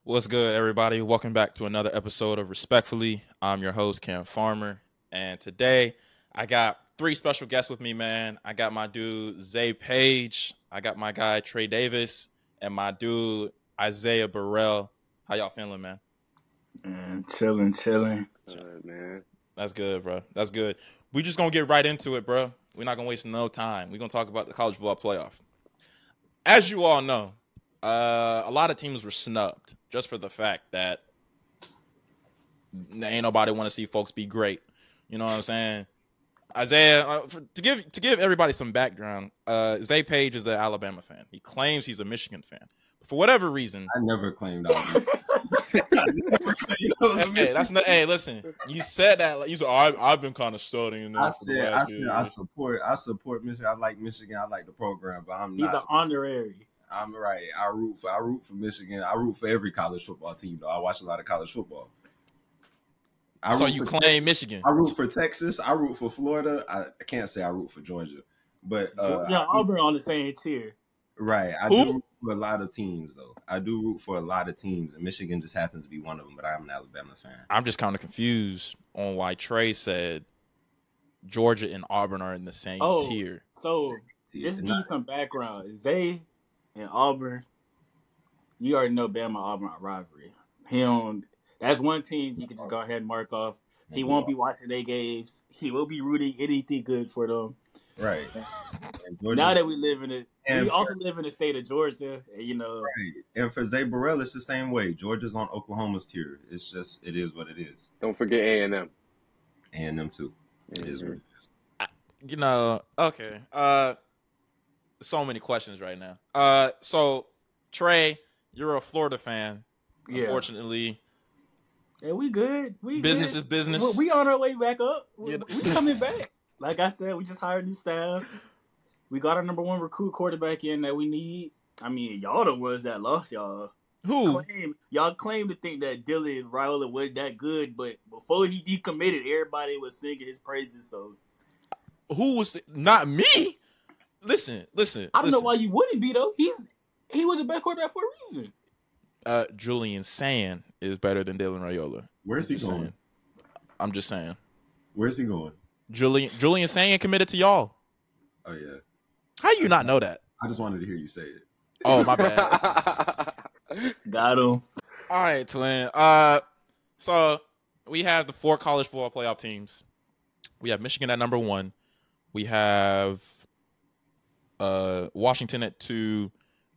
What's good, everybody? Welcome back to another episode of Respectfully. I'm your host, Cam Farmer, and today I got three special guests with me, man. I got my dude, Zay Paige. I got my guy, Trey Davis, and my dude, Isaiah Borel. How y'all feeling, man? Man, chilling. Man. That's good, bro. That's good. We just gonna get right into it, bro. We're not gonna waste no time. We're gonna talk about the college football playoff. As you all know, a lot of teams were snubbed just for the fact that ain't nobody want to see folks be great. You know what I'm saying? Isaiah, to give everybody some background, Zay Page is an Alabama fan. He claims he's a Michigan fan. But for whatever reason, I never claimed I was. Hey, listen, you said that. Like, you said, I've been kind of studying that. I support Michigan. I like Michigan. I like the program, but I'm He's not. an honorary. I'm right. I root for Michigan. I root for every college football team, though. I watch a lot of college football. So you claim Michigan? I root for Texas. I root for Florida. I can't say I root for Georgia, but Auburn on the same tier. Right. I do root for a lot of teams, though. I do root for a lot of teams, and Michigan just happens to be one of them. But I'm an Alabama fan. I'm just kind of confused on why Trey said Georgia and Auburn are in the same tier. So just to give you some background, Zay and Auburn, you already know Bama Auburn rivalry. That's one team you can just go ahead and mark off. He won't be watching their games. He will be rooting anything good for them. Right. Now that we also live in the state of Georgia, and, Right. And for Zay Borel, it's the same way. Georgia's on Oklahoma's tier. It is what it is. Don't forget A&M. A&M too. It is what it is. Okay. So many questions right now. So Trey, you're a Florida fan. Yeah. Unfortunately. Yeah, we good. Business is business. We on our way back up. We coming back. Like I said, we just hired new staff. We got our number one recruit quarterback in that we need. I mean, y'all the ones that lost y'all. Who? Y'all claim to think that Dylan Raiola wasn't that good, but before he decommitted, everybody was singing his praises. So who was not me? Listen. I don't know why you wouldn't be though. He was the best quarterback for a reason. Julian Sand is better than Dylan Raiola. Where's he going? Saying. I'm just saying. Where's he going? Julian Sand committed to y'all. Oh yeah. How you not know that? I just wanted to hear you say it. Oh my bad. Got him. All right, twin. So we have the 4 college football playoff teams. We have Michigan at number 1. We have Washington at 2.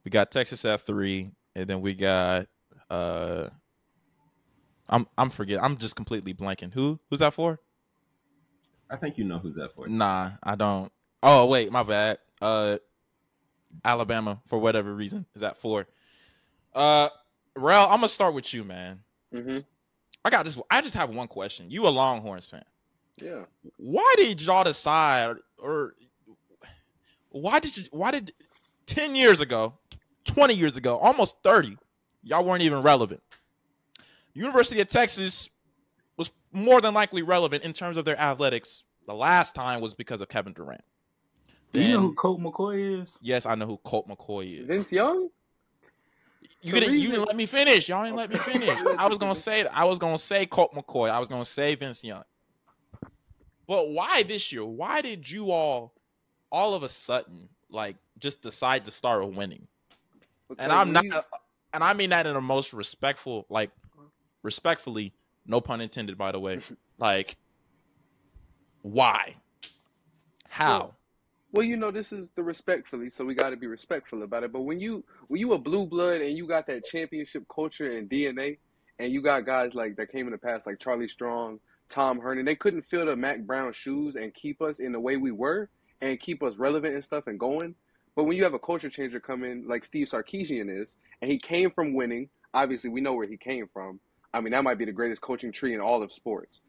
We got Texas at 3, and then we got I'm forgetting. I'm just completely blanking. Who's that for? I think you know who's that for. Nah, I don't. Oh wait, my bad. Alabama, for whatever reason, is at 4. Rel, I'm gonna start with you, man. Mm-hmm. I just have one question. You a Longhorns fan? Yeah. Why did y'all decide, or why did 10 years ago, 20 years ago, almost 30, y'all weren't even relevant? University of Texas was more than likely relevant in terms of their athletics. The last time was because of Kevin Durant. Do you know who Colt McCoy is? Yes, I know who Colt McCoy is. Vince Young? You didn't let me finish. Y'all didn't let me finish. I was gonna say Colt McCoy. I was gonna say Vince Young. But why this year? Why did you all of a sudden just decide to start winning? And I mean that in the most respectful, respectfully, no pun intended, by the way. Why? How? Well, this is the respectfully, so we got to be respectful about it. But when you a blue blood and you got that championship culture and DNA, and you got guys that came in the past like Charlie Strong, Tom Herman, they couldn't fill the Mac Brown shoes and keep us in the way we were and keep us relevant and stuff and going. But when you have a culture changer come in like Steve Sarkisian is, and he came from winning, obviously we know where he came from. I mean, that might be the greatest coaching tree in all of sports,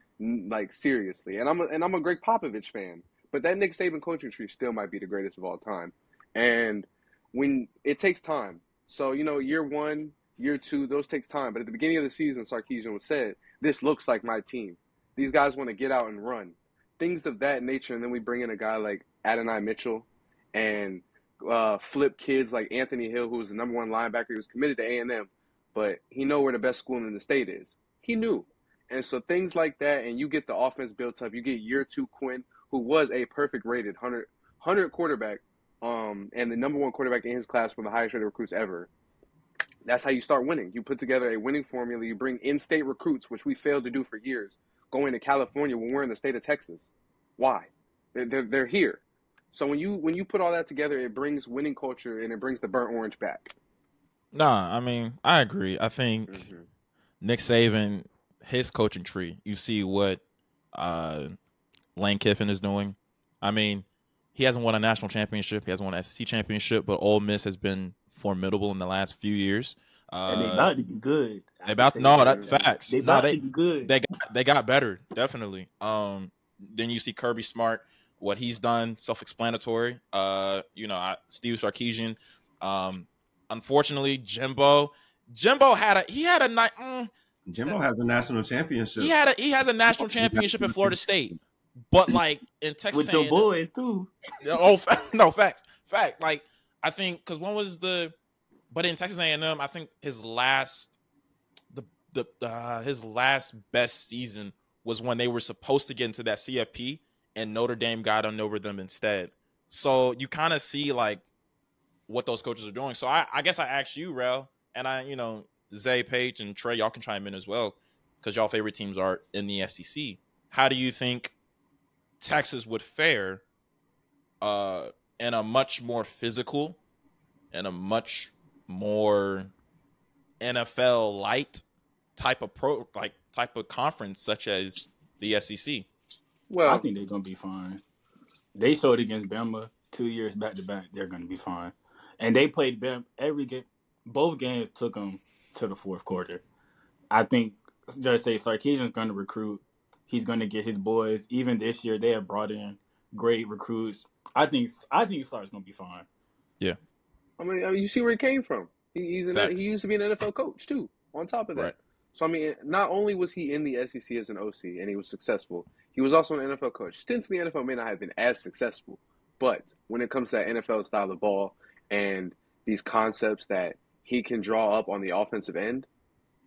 seriously. And I'm a Greg Popovich fan. But that Nick Saban coaching tree still might be the greatest of all time. And when it takes time. So, year 1, year 2, those takes time. But at the beginning of the season, Sarkisian said, this looks like my team. These guys want to get out and run. Things of that nature. And then we bring in a guy like Adonai Mitchell and flip kids like Anthony Hill, who was the number 1 linebacker. He was committed to A&M. but he know where the best school in the state is. He knew. And so things like that, and you get the offense built up. You get year 2 Quinn, who was a perfect rated 100 quarterback, and the number 1 quarterback in his class, one of the highest rated recruits ever. That's how you start winning. You put together a winning formula. You bring in-state recruits, which we failed to do for years, going to California when we're in the state of Texas. Why? They're here. So when you put all that together, it brings winning culture and it brings the burnt orange back. Nah, I mean, I agree. I think Nick Saban, his coaching tree, you see what Lane Kiffin is doing. I mean, he hasn't won a national championship. He hasn't won an SEC championship, but Ole Miss has been formidable in the last few years. And they about to be good. That's facts. They about to be good. They got better, definitely. Then you see Kirby Smart, what he's done, self-explanatory. Steve Sarkisian. Unfortunately, Jimbo has a national championship. He has a national championship at Florida State, but like in Texas, with your boys too. Oh no, fact. Like I think because but in Texas A&M, I think his last best season was when they were supposed to get into that CFP and Notre Dame got over them instead. So you kind of see like what those coaches are doing. So I guess I asked you, Rel, and Zay, Paige, and Trey, y'all can chime in as well because y'all favorite teams are in the SEC. How do you think Texas would fare in a much more physical and a much more NFL light type of conference such as the SEC? Well, I think they're gonna be fine. They showed against Bama 2 years back to back. They're gonna be fine, and they played Bama every game. Both games took them to the fourth quarter. I think just say Sarkisian's gonna recruit. He's gonna get his boys. Even this year, they have brought in great recruits. I think Sark's gonna be fine. Yeah. I mean, you see where he came from. He used to be an NFL coach too. On top of that, right. So I mean, not only was he in the SEC as an OC and he was successful, he was also an NFL coach. Stints in the NFL may not have been as successful, but when it comes to that NFL style of ball and these concepts that he can draw up on the offensive end,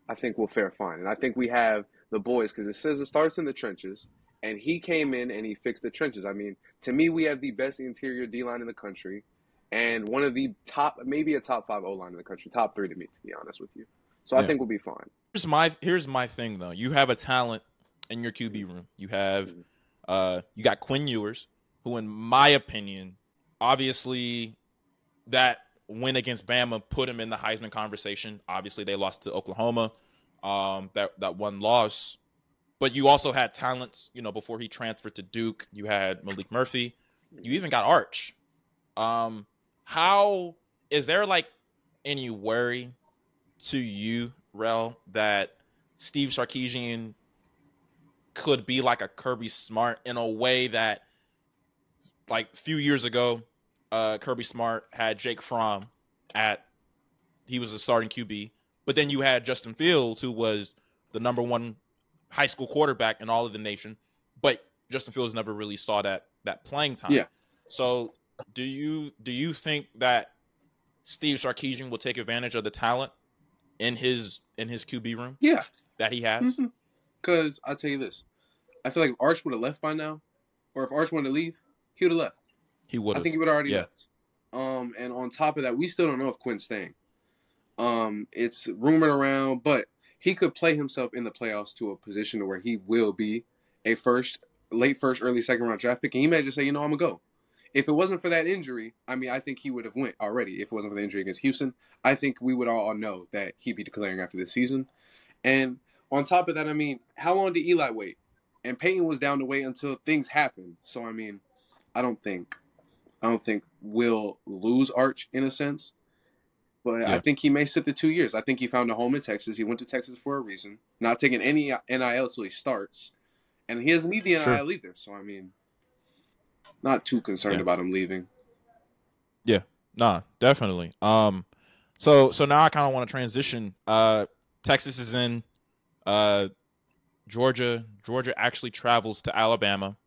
I think we'll fare fine. And I think we have the boys because it says it starts in the trenches, and he came in and he fixed the trenches. I mean, to me, we have the best interior D-line in the country. And one of the maybe a top 5 O-line in the country, top 3 to me, to be honest with you. So I think we'll be fine. Here's my thing though. You have a talent in your QB room. You have you got Quinn Ewers, who, in my opinion, obviously that win against Bama put him in the Heisman conversation. Obviously, they lost to Oklahoma. That one loss, but you also had talents. Before he transferred to Duke, you had Malik Murphy. You even got Arch. How is there like any worry to you, Rel, that Steve Sarkisian could be like a Kirby Smart in a way that, like a few years ago, Kirby Smart had Jake Fromm he was a starting QB, but then you had Justin Fields, who was the number 1 high school quarterback in all of the nation, but Justin Fields never really saw that playing time. Yeah. So do you think that Steve Sarkisian will take advantage of the talent in his QB room? Yeah, that he has. Because I'll tell you this, I feel like if Arch would have left by now, or if Arch wanted to leave, he would have left. He would. I think he would have already left. And on top of that, we still don't know if Quinn's staying. It's rumored around, but he could play himself in the playoffs to a position where he will be a late first, early second round draft pick, and he may just say, I'm gonna go. If it wasn't for that injury, I mean, I think he would have went already. If it wasn't for the injury against Houston, I think we would all know that he'd be declaring after this season. And on top of that, I mean, how long did Eli wait? And Peyton was down to wait until things happened. So, I mean, I don't think we'll lose Arch in a sense. But I think he may sit the 2 years. I think he found a home in Texas. He went to Texas for a reason. Not taking any NIL till he starts. And he doesn't need the NIL either. So, I mean, not too concerned about him leaving. Yeah, nah, definitely. So now I kind of want to transition. Texas is in. Georgia actually travels to Alabama.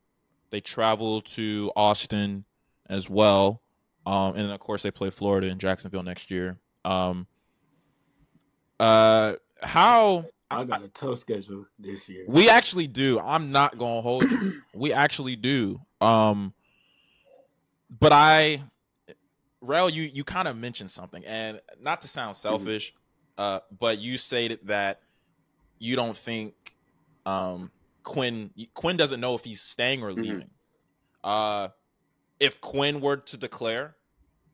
They travel to Austin as well. And of course they play Florida and Jacksonville next year. How I got a tough schedule this year. we actually do. I'm not gonna hold you. We actually do. But Rel, you kind of mentioned something, and not to sound selfish, but you stated that you don't think Quinn doesn't know if he's staying or leaving. If Quinn were to declare,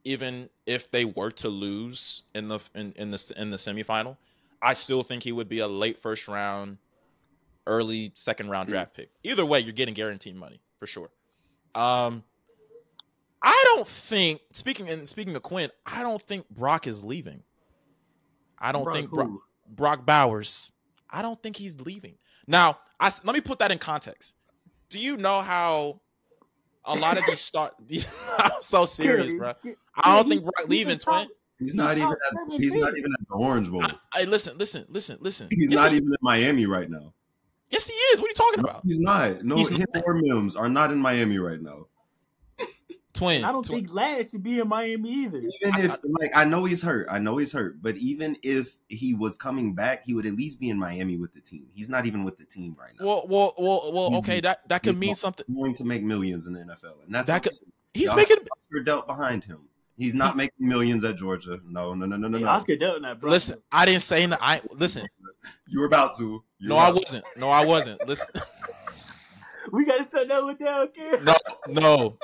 even if they were to lose in the semifinal, I still think he would be a late first round, early second round draft pick. Either way, you're getting guaranteed money for sure. I don't think speaking of Quinn, I don't think Brock is leaving. I don't think Brock Bowers. I don't think he's leaving. Now, let me put that in context. Do you know how a lot of these I'm so serious, bro. I don't think Brock leaving, twin. He's not even at the Orange Bowl. Listen. He's not even in Miami right now. Yes, he is. What are you talking about? He's not. No, him or Mims are not in Miami right now. Twin. I don't think Lad should be in Miami either. Even if, I know he's hurt. But even if he was coming back, he would at least be in Miami with the team. He's not even with the team right now. Well. Okay, that could mean something. He's going to make millions in the NFL, and he's making. Oscar Delp behind him. He's not making millions at Georgia. No. Oscar Delp not, bro. Listen, I didn't say that. Listen. You were about to. I wasn't. Listen. We gotta shut that one down, kid. No,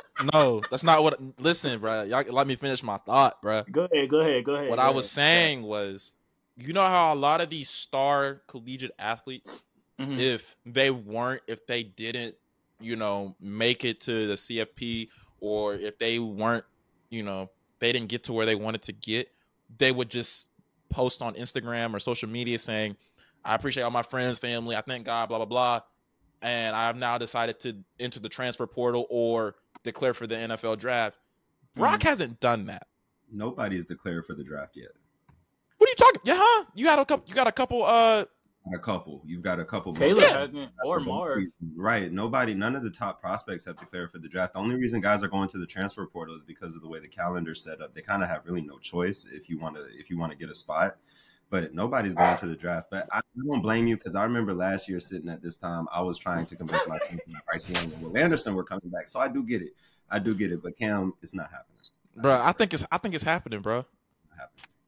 that's not what. Listen, bro. Y'all let me finish my thought, bro. Go ahead. What I was saying was, you know how a lot of these star collegiate athletes, if they didn't, make it to the CFP, or if they weren't, they didn't get to where they wanted to get, they would just post on Instagram or social media saying, "I appreciate all my friends, family. I thank God, blah blah blah." And I have now decided to enter the transfer portal or declare for the NFL draft. Brock hasn't done that. Nobody's declared for the draft yet. What are you talking? Yeah, huh? You got a couple. You've got a couple. Caleb hasn't, or Marv. Right. None of the top prospects have declared for the draft. The only reason guys are going to the transfer portal is because of the way the calendar's set up. They kind of have really no choice if you want to get a spot. But nobody's going to the draft. But I don't blame you, because I remember last year sitting at this time, I was trying to convince my team that Bryce Young and Will Anderson were coming back. So I do get it. But Cam, it's not happening. Bro, I think it's happening, bro.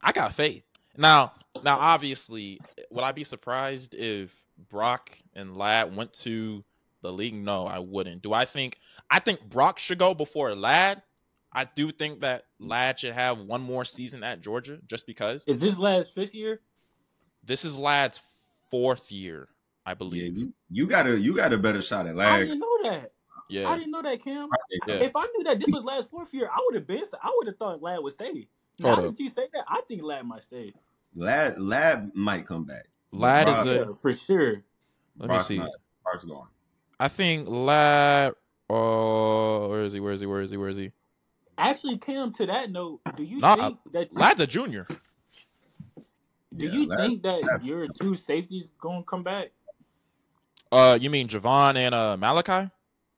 I got faith. Now, obviously, would I be surprised if Brock and Ladd went to the league? No, I wouldn't. I think Brock should go before Ladd. I do think that Ladd should have one more season at Georgia, just because. Is this Ladd's 5th year? This is Ladd's 4th year, I believe. Yeah, you got a better shot at Ladd. I didn't know that. Yeah, I didn't know that, Cam. Yeah. If I knew that this was Ladd's 4th year, I would have thought Ladd would stay. Now that you say that, I think Ladd might stay. Ladd might come back. Ladd is for sure. Let me see. Brock's gone. I think Ladd. Where is he? Actually, Cam, to that note, do you think that Ladd's a junior? Do you think that your two safeties gonna come back? You mean Trevon and Malachi?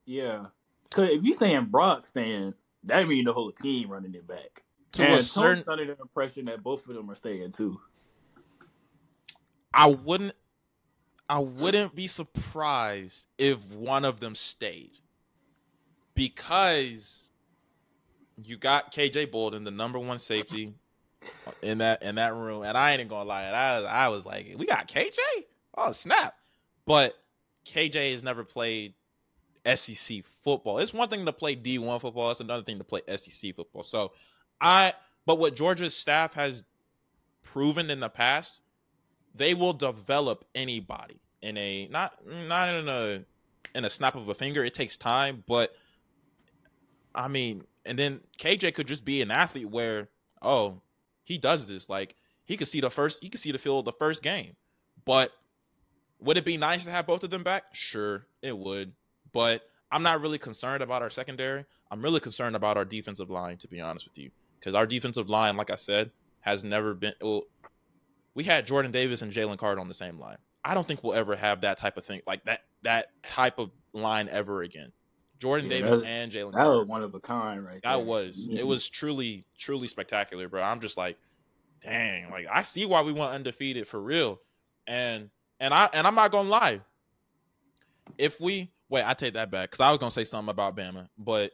Yeah. Cause if you saying Brock staying, that mean the whole team running it back. To a certain under the impression that both of them are staying too. I wouldn't be surprised if one of them stayed, because you got KJ Bolden, the number one safety in that room, and I ain't gonna lie, I was like, we got KJ? Oh snap! But KJ has never played SEC football. It's one thing to play D1 football; it's another thing to play SEC football. So, but what Georgia's staff has proven in the past, they will develop anybody in a not in a snap of a finger. It takes time, but I mean. And then KJ could just be an athlete where, he does this. Like, he could see the field the first game. But would it be nice to have both of them back? Sure, it would. But I'm not really concerned about our secondary. I'm really concerned about our defensive line, to be honest with you. Because our defensive line, like I said, has never been. Well, we had Jordan Davis and Jalen Carter on the same line. I don't think we'll ever have that type of thing, like that type of line ever again. Jordan Davis and Jalen Carter. That was one of a kind, right? That was. Yeah. It was truly, truly spectacular, bro. I'm just like, dang, like I see why we went undefeated for real. And I'm not gonna lie. If we I take that back because I was gonna say something about Bama, but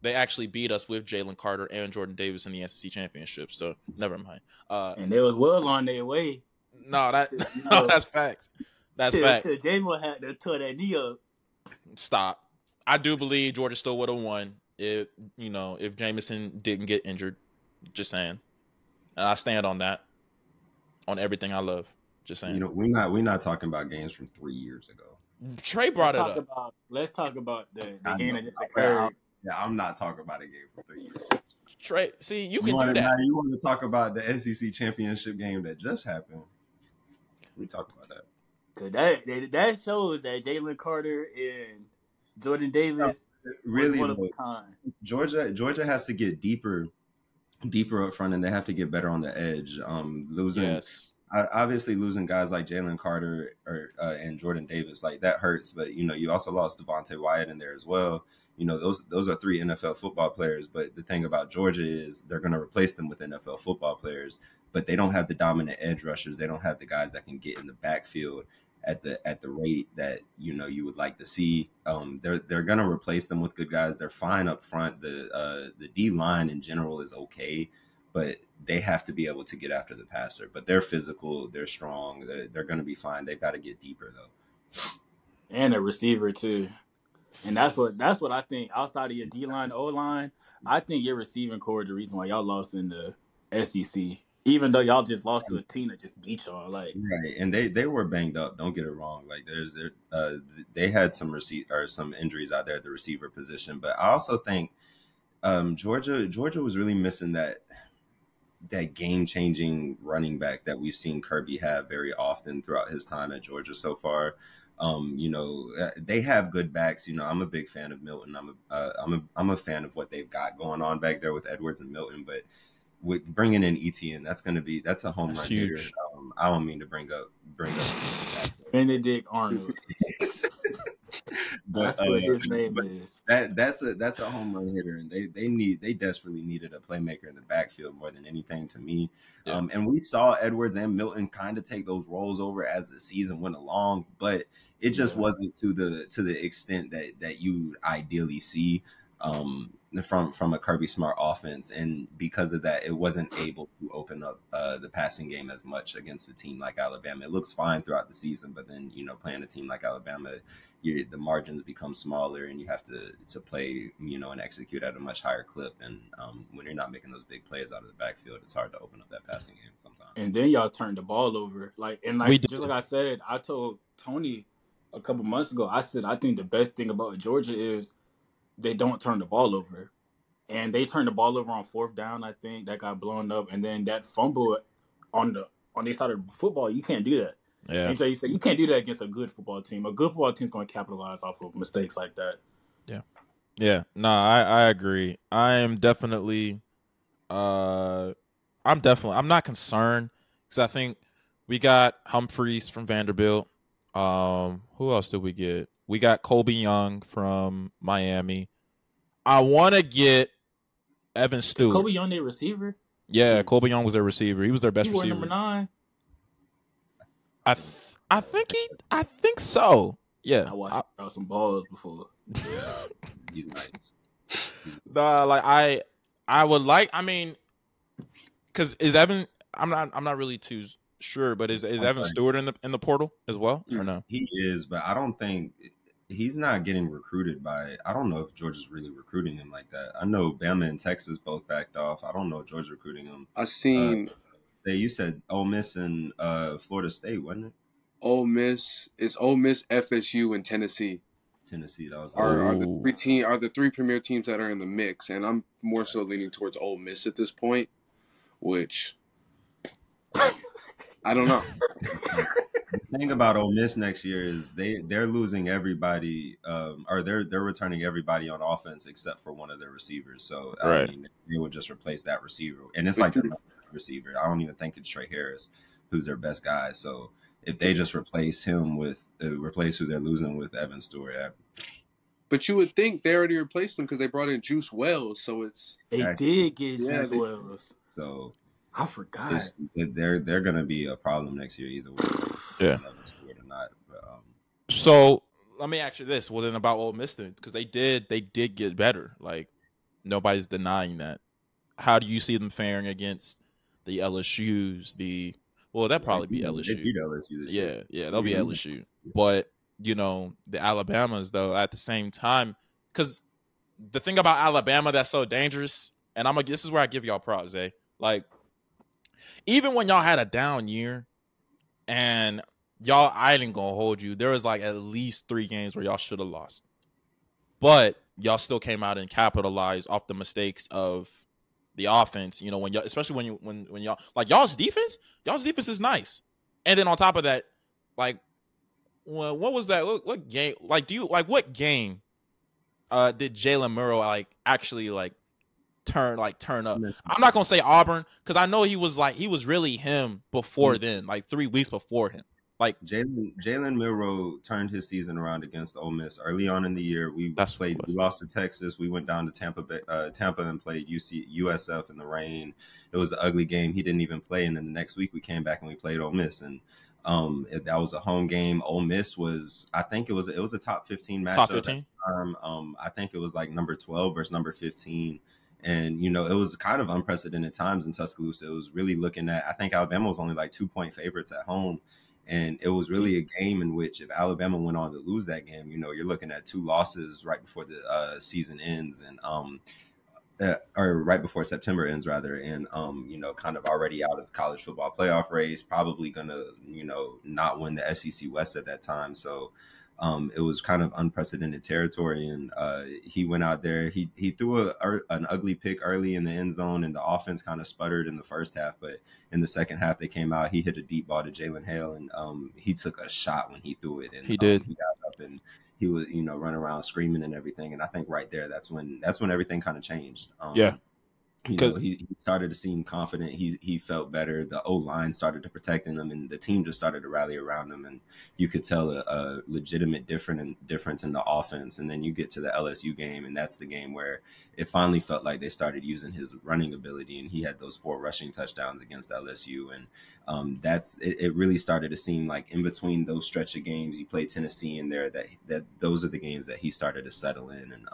they actually beat us with Jalen Carter and Jordan Davis in the SEC championship. So never mind. And they was well on their way. No, that's facts. That's facts. Jamal had to tear that knee up. Stop. I do believe Georgia still would have won if Jameson didn't get injured. Just saying. And I stand on that. On everything I love. Just saying. We're not talking about games from 3 years ago. Trey brought it up. Let's talk about the game that just occurred. Yeah, I'm not talking about a game from 3 years. Trey, see, you can do that. You want to talk about the SEC championship game that just happened? We talk about that. Cause that shows that Jalen Carter and Jordan Davis really one of a kind. Georgia has to get deeper up front, and they have to get better on the edge. Obviously losing guys like Jalen Carter and Jordan Davis, like that hurts. But you also lost Devontae Wyatt in there as well. Those are 3 NFL football players. But the thing about Georgia is they're going to replace them with NFL football players, but they don't have the dominant edge rushers. They don't have the guys that can get in the backfield at the rate that you would like to see. They're going to replace them with good guys. They're fine up front. The D line in general is okay, but they have to be able to get after the passer. But they're physical, they're strong, they're going to be fine. They've got to get deeper though, and a receiver too. And that's what I think. Outside of your D line, O line, I think your receiving core is the reason why y'all lost in the SEC. Even though y'all just lost to a team that just beat y'all, like right, and they were banged up. Don't get it wrong. Like they had some injuries out there at the receiver position, but I also think Georgia was really missing that game-changing running back that we've seen Kirby have very often throughout his time at Georgia so far. They have good backs. I'm a big fan of Milton. I'm a fan of what they've got going on back there with Edwards and Milton, but with bringing in ETN, that's a home run hitter. I don't mean to bring up Benedict Arnold. But, that's what his name is. That's a home run hitter, and they desperately needed a playmaker in the backfield more than anything to me. Yeah. And we saw Edwards and Milton kind of take those roles over as the season went along, but it just wasn't to the extent that you ideally see from a Kirby Smart offense, and because of that, it wasn't able to open up the passing game as much against a team like Alabama. It looks fine throughout the season, but then playing a team like Alabama, the margins become smaller, and you have to play and execute at a much higher clip. And when you're not making those big plays out of the backfield, it's hard to open up that passing game sometimes. And then y'all turned the ball over, just like I said, I told Tony a couple months ago. I said I think the best thing about Georgia is they don't turn the ball over. And they turned the ball over on 4th down, I think. That got blown up. And then that fumble on the side of football, you can't do that. Yeah. And so you said you can't do that against a good football team. A good football team's going to capitalize off of mistakes like that. Yeah. Yeah. No, I agree. I am definitely I'm not concerned because I think we got Humphreys from Vanderbilt. Who else did we get? We got Colby Young from Miami. I want to get Evan Stewart. Is Colby Young their receiver? Yeah, Colby Young was their receiver. He was their best receiver. Number 9. I think so. Yeah. I watched some balls before. Yeah, he's nice. I would like. I mean, because is Evan? I'm not really too sure, but is Evan Stewart in the portal as well or no? He is, but I don't think. He's not getting recruited by. I don't know if Georgia's really recruiting him like that. I know Bama and Texas both backed off. I don't know if Georgia's recruiting him. I seen. You said Ole Miss and Florida State, wasn't it? Ole Miss, FSU, and Tennessee. Tennessee, that was are the 3 premier teams that are in the mix, and I'm more so leaning towards Ole Miss at this point, which I don't know. The thing about Ole Miss next year is they're losing everybody, or they're returning everybody on offense except for one of their receivers. So right. I mean, they would just replace that receiver, and it's like the receiver. I don't even think it's Trey Harris, who's their best guy. So if they just replace him with replace who they're losing with Evan Stewart. But you would think they already replaced him because they brought in Juice Wells. So they did get Juice Wells. So I forgot. They're gonna be a problem next year either way. Yeah. Or not. But, So let me ask you this: well, then about Ole Miss, because they did get better. Like nobody's denying that. How do you see them faring against the LSU's? That'd probably be they LSU. beat LSU this year. Yeah, they'll be LSU. But the Alabamas though at the same time, because the thing about Alabama that's so dangerous, and this is where I give y'all props, like even when y'all had a down year, and y'all, I ain't gonna hold you, there was like at least 3 games where y'all should have lost, but y'all still came out and capitalized off the mistakes of the offense. When y'all, especially when y'all, like y'all's defense is nice, and then on top of that, like, well, what was that? What game? Like, what game did Jalen Murrow actually turn up? I'm not gonna say Auburn because I know he was really him before then, like 3 weeks before him. Like Jalen Milroe turned his season around against Ole Miss early on in the year. We lost to Texas. We went down to Tampa and played USF in the rain. It was an ugly game. He didn't even play, and then the next week we came back and we played Ole Miss, and that was a home game. Ole Miss was, I think it was a top 15 matchup. Top 15. I think it was like number 12 versus number 15. And, it was kind of unprecedented times in Tuscaloosa. It was really looking at, I think Alabama was only like 2-point favorites at home. And it was really a game in which if Alabama went on to lose that game, you're looking at 2 losses right before the season ends, and or right before September ends rather, and kind of already out of college football playoff race, probably gonna not win the SEC West at that time. So it was kind of unprecedented territory, and he went out there. He threw an ugly pick early in the end zone, and the offense kind of sputtered in the first half. But in the second half, they came out. He hit a deep ball to Jalen Hale, and he took a shot when he threw it. And he did. He got up and he was running around screaming and everything. And I think right there, that's when everything kind of changed. He started to seem confident. He felt better. The O-line started to protect him, and the team just started to rally around him. And you could tell a legitimate difference in the offense. And then you get to the LSU game, and that's the game where it finally felt like they started using his running ability. And he had those 4 rushing touchdowns against LSU. And it really started to seem like in between those stretch of games, you play Tennessee in there, that those are the games that he started to settle in and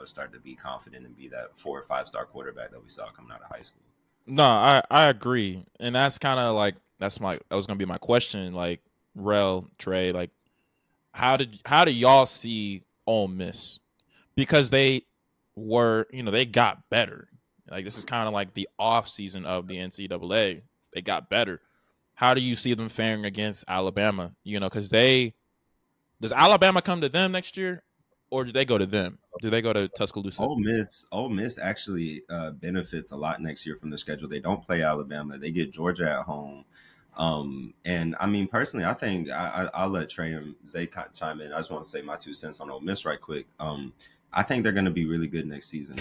started to be confident and be that 4 or 5 star quarterback that we saw coming out of high school. No, I agree, and that's kind of like that was gonna be my question. Like Rel, Trey, like how do y'all see Ole Miss? Because they were, they got better. Like this is kind of like the off season of the NCAA. They got better. How do you see them faring against Alabama? Because does Alabama come to them next year, or do they go to them? Do they go to Tuscaloosa? Ole Miss actually benefits a lot next year from the schedule. They don't play Alabama. They get Georgia at home. And I mean, personally, I think I'll let Trey and Zay chime in. I just want to say my 2 cents on Ole Miss right quick. I think they're going to be really good next season.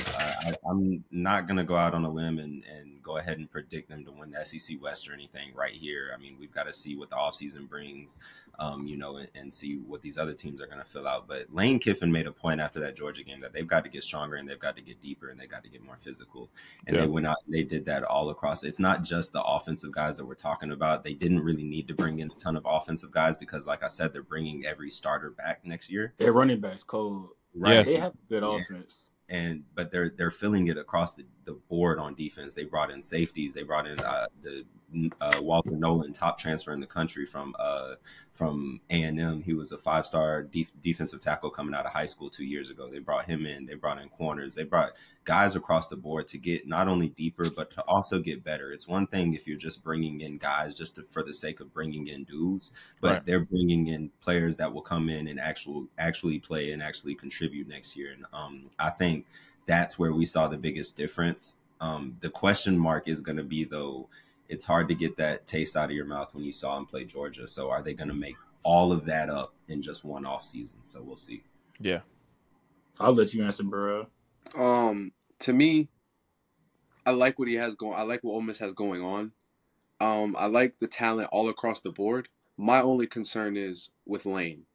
I'm not going to go out on a limb and go ahead and predict them to win the SEC West or anything right here. I mean, we've got to see what the offseason brings, and see what these other teams are going to fill out. But Lane Kiffin made a point after that Georgia game that they've got to get stronger and they've got to get deeper and they've got to get more physical. And they went out and they did that all across. It's not just the offensive guys that we're talking about. They didn't really need to bring in a ton of offensive guys because, like I said, they're bringing every starter back next year. Their running back's cold. Right. Yeah, they have good offense. But they're filling it across the board on defense. They brought in safeties. They brought in the Walter Nolan, top transfer in the country from A&M. He was a 5-star defensive tackle coming out of high school 2 years ago. They brought him in. They brought in corners. They brought guys across the board to get not only deeper, but to also get better. It's one thing if you're just bringing in guys just for the sake of bringing in dudes, but they're bringing in players that will come in and actually play and actually contribute next year. And I think that's where we saw the biggest difference. The question mark is going to be, though, it's hard to get that taste out of your mouth when you saw him play Georgia. So are they going to make all of that up in just one off season? So we'll see. Yeah. I'll let you answer, bro. To me, I like what he has going. I like what Ole Miss has going on. I like the talent all across the board. My only concern is with Lane.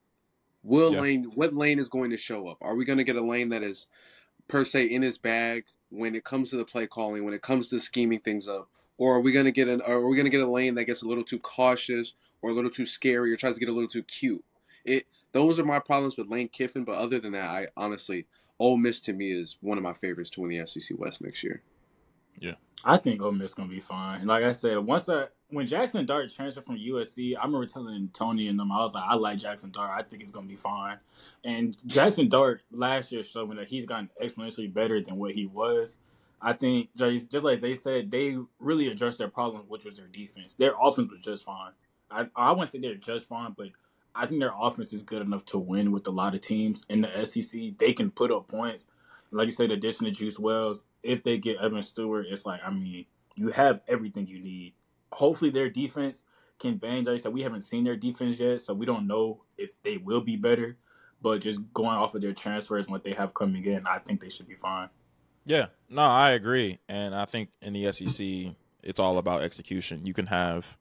What Lane is going to show up? Are we going to get a Lane that is per se in his bag when it comes to the play calling, when it comes to scheming things up? or are we gonna get a lane that gets a little too cautious or a little too scary or tries to get a little too cute? Those are my problems with Lane Kiffin. But other than that, I honestly, Ole Miss to me is one of my favorites to win the SEC West next year. Yeah. I think Ole Miss gonna be fine. Like I said, when Jackson Dart transferred from USC, I remember telling Tony and them, I was like, I like Jackson Dart. I think it's gonna be fine. And Jackson Dart last year showed me that he's gotten exponentially better than what he was. I think just like they said, they really addressed their problem, which was their defense. Their offense was just fine. I wouldn't say they're just fine, but I think their offense is good enough to win with a lot of teams in the SEC. They can put up points. Like you said, the addition of Juice Wells, if they get Evan Stewart, it's like, I mean, you have everything you need. Hopefully their defense can bang. Like I said, we haven't seen their defense yet, so we don't know if they will be better. But just going off of their transfers and what they have coming in, I think they should be fine. Yeah, no, I agree. And I think in the SEC, it's all about execution. You can have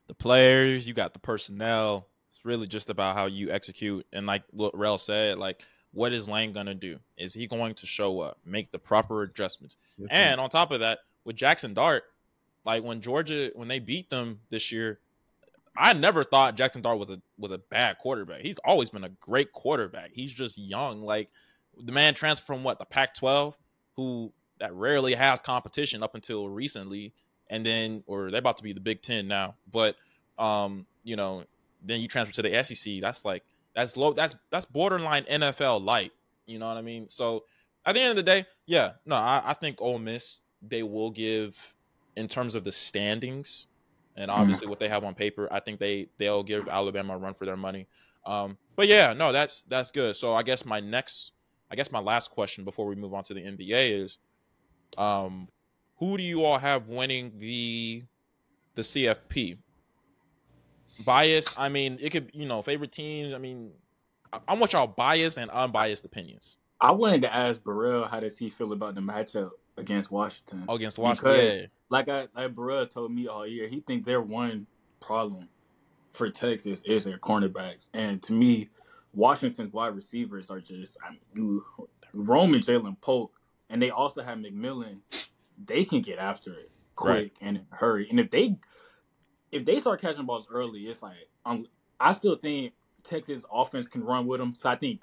the players, you got the personnel. It's really just about how you execute. And like what Rel said, like, what is Lane going to do? Is he going to show up, make the proper adjustments? Yes, and on top of that, with Jackson Dart, like when they beat them this year, I never thought Jackson Dart was a bad quarterback. He's always been a great quarterback. He's just young. Like the man transferred from the Pac-12, who that rarely has competition up until recently, and then or they're about to be the Big Ten now. But then you transfer to the SEC. That's low. That's borderline NFL light. You know what I mean? So at the end of the day, yeah, no, I think Ole Miss, they will give, in terms of the standings and obviously what they have on paper, I think they'll give Alabama a run for their money. But yeah, no, that's good. So I guess my last question before we move on to the NBA is, who do you all have winning the CFP? Bias, I mean, it could, favorite teams. I mean, I want y'all biased and unbiased opinions. I wanted to ask Borel, how does he feel about the matchup against Washington? Oh, against Washington, because, like Borel told me all year, he thinks their one problem for Texas is their cornerbacks. And to me, Washington's wide receivers are just, Rome and Jalen Polk, and they also have McMillan. They can get after it quick and hurry. And if they start catching balls early, it's like I still think Texas offense can run with them. So I think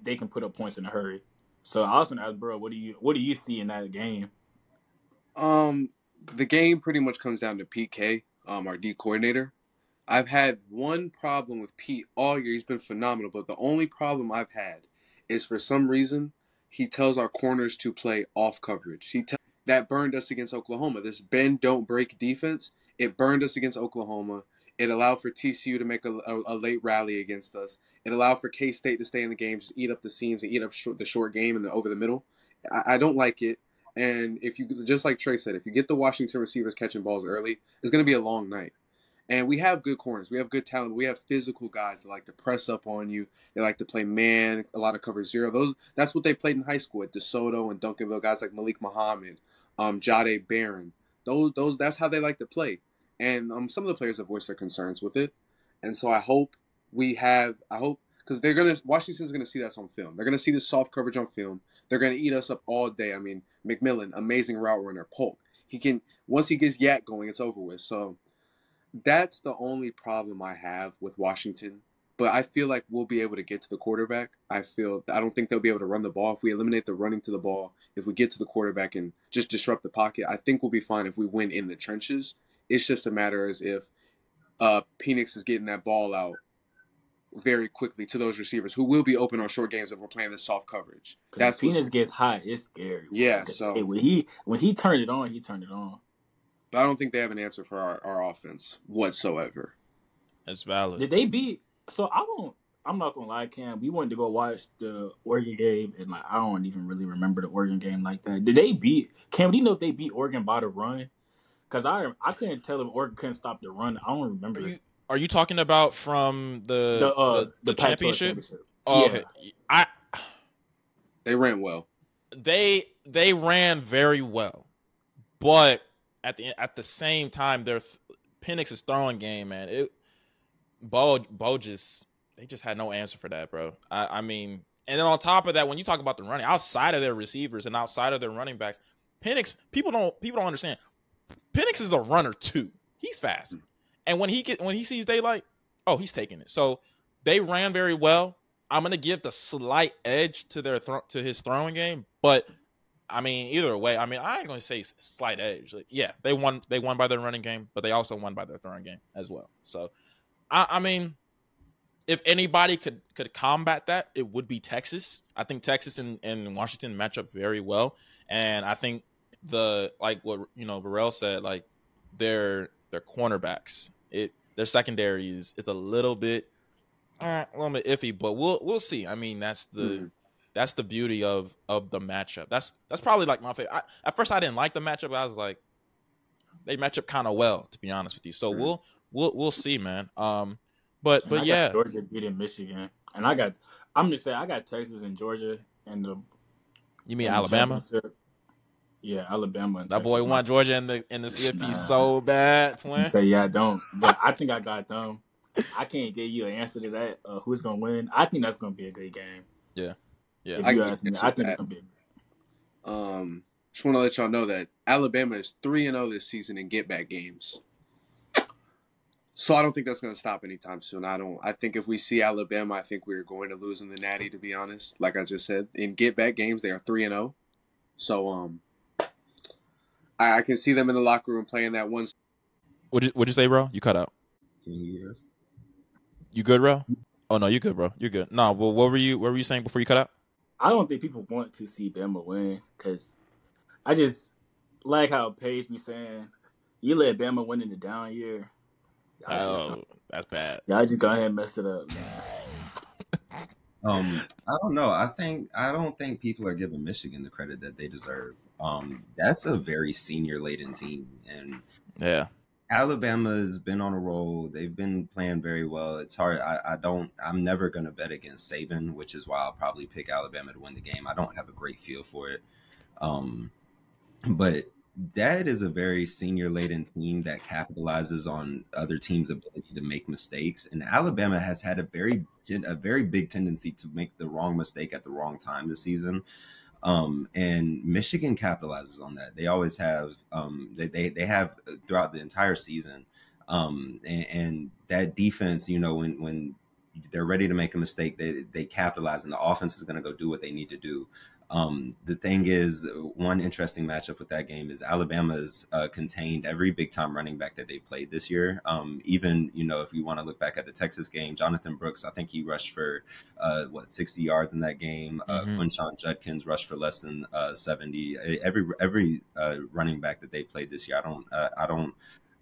they can put up points in a hurry. So I was going to ask, bro, what do you see in that game? The game pretty much comes down to PK, our D coordinator. I've had one problem with Pete all year. He's been phenomenal, but the only problem I've had is for some reason he tells our corners to play off coverage. That burned us against Oklahoma. This bend don't break defense. It burned us against Oklahoma. It allowed for TCU to make a late rally against us. It allowed for K-State to stay in the game, just eat up the seams and eat up the short game and over the middle. I don't like it. And if you, just like Trey said, if you get the Washington receivers catching balls early, it's going to be a long night. And we have good corners. We have good talent. We have physical guys that like to press up on you. They like to play man, a lot of cover zero. That's what they played in high school at DeSoto and Duncanville. Guys like Malik Muhammad, Jade Barron. That's how they like to play. And some of the players have voiced their concerns with it. And so I hope because Washington's gonna see that on film. They're gonna see the soft coverage on film. They're gonna eat us up all day. I mean, McMillan, amazing route runner. Polk, once he gets yak going, it's over with. So that's the only problem I have with Washington. But I feel like we'll be able to get to the quarterback. I don't think they'll be able to run the ball. If we eliminate the running to the ball, if we get to the quarterback and just disrupt the pocket, I think we'll be fine if we win in the trenches. It's just a matter as if Penix is getting that ball out very quickly to those receivers who will be open on short games if we're playing this soft coverage. That's Penix gets hot. It's scary. Yeah. So when he turned it on, he turned it on. But I don't think they have an answer for our offense whatsoever. That's valid. Did they beat? So I'm not gonna lie, Cam. We wanted to go watch the Oregon game, and I don't even really remember the Oregon game like that. Did they beat? Cam, do you know if they beat Oregon by the run? Because I couldn't tell if Oregon couldn't stop the run. I don't remember. Are you talking about from the championship? Oh, yeah. Okay. They ran well. They ran very well, but at the same time, their Penix's throwing game, man, Bo just had no answer for that, bro. I mean, and then on top of that, when you talk about the running, outside of their receivers and outside of their running backs, Penix, people don't understand. Penix is a runner too. He's fast, and when he sees daylight, oh, he's taking it. So they ran very well. I'm gonna give the slight edge to to his throwing game, but I mean, either way, I mean, I ain't gonna say slight edge. Like, yeah, they won by their running game, but they also won by their throwing game as well. So, I mean, if anybody could combat that, it would be Texas. I think Texas and Washington match up very well, and I think like what Borel said, like their cornerbacks, their secondary is a little bit iffy, but we'll see. I mean, that's the beauty of the matchup. That's probably like my favorite. At first, I didn't like the matchup. I was like, they match up kind of well, to be honest with you. So we'll see, man. But yeah, Georgia beating Michigan, and I'm just saying I got Texas and Georgia and the. You mean Alabama? Yeah, Alabama. And that Texas, boy want Georgia in the CFP so bad, twin. Say yeah, I don't. But I think I got them. I can't give you an answer to that. Who's gonna win? I think that's gonna be a good game. Yeah. If you ask me, I think it's gonna be. Just want to let y'all know that Alabama is 3-0 this season in get back games. So I don't think that's going to stop anytime soon. I think if we see Alabama, I think we're going to lose in the Natty, to be honest. Like I just said, in get back games, they are 3-0. So I can see them in the locker room playing that one. What'd you say, bro? You cut out. Can you hear us? You good, bro? Oh no, you good, bro. You're good. No, well, what were you saying before you cut out? I don't think people want to see Bama win because I just like how Paige be saying, you let Bama win in the down year. That's bad. Y'all just go ahead and mess it up, man. I don't know. I don't think people are giving Michigan the credit that they deserve. That's a very senior laden team, and yeah, Alabama's been on a roll. They've been playing very well. It's hard. I'm never gonna bet against Saban, which is why I'll probably pick Alabama to win the game. I don't have a great feel for it, but that is a very senior laden team that capitalizes on other teams' ability to make mistakes. And Alabama has had a very big tendency to make the wrong mistake at the wrong time this season. And Michigan capitalizes on that. They always have. They have throughout the entire season. And that defense, when they're ready to make a mistake, they capitalize, and the offense is going to go do what they need to do. The thing is, one interesting matchup with that game is Alabama's contained every big time running back that they played this year. Even, if you want to look back at the Texas game, Jonathan Brooks, I think he rushed for 60 yards in that game. Quinshon Judkins rushed for less than 70. Every running back that they played this year, I don't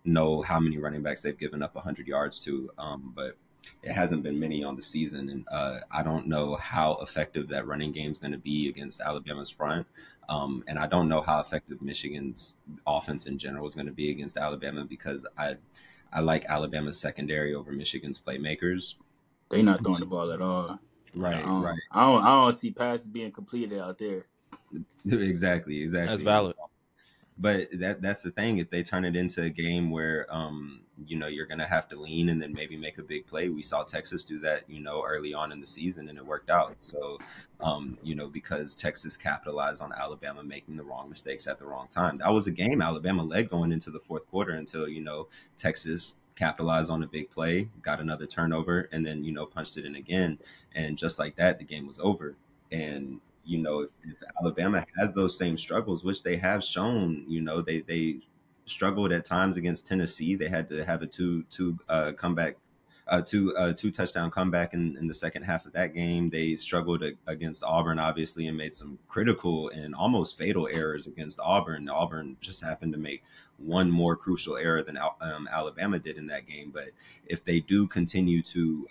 know how many running backs they've given up 100 yards to, but it hasn't been many on the season, and I don't know how effective that running game is going to be against Alabama's front, and I don't know how effective Michigan's offense in general is going to be against Alabama, because I like Alabama's secondary over Michigan's playmakers. They're not throwing the ball at all. Right. I don't see passes being completed out there. Exactly. That's valid. But that's the thing. If they turn it into a game where, you're going to have to lean and then maybe make a big play. We saw Texas do that, early on in the season, and it worked out. So, because Texas capitalized on Alabama making the wrong mistakes at the wrong time. That was a game Alabama led going into the fourth quarter until, Texas capitalized on a big play, got another turnover, and then, punched it in again. And just like that, the game was over. And, if Alabama has those same struggles, which they have shown, they struggled at times against Tennessee. They had to have a two touchdown comeback in the second half of that game. They struggled against Auburn, obviously, and made some critical and almost fatal errors against Auburn. Auburn just happened to make one more crucial error than Alabama did in that game. But if they do continue to,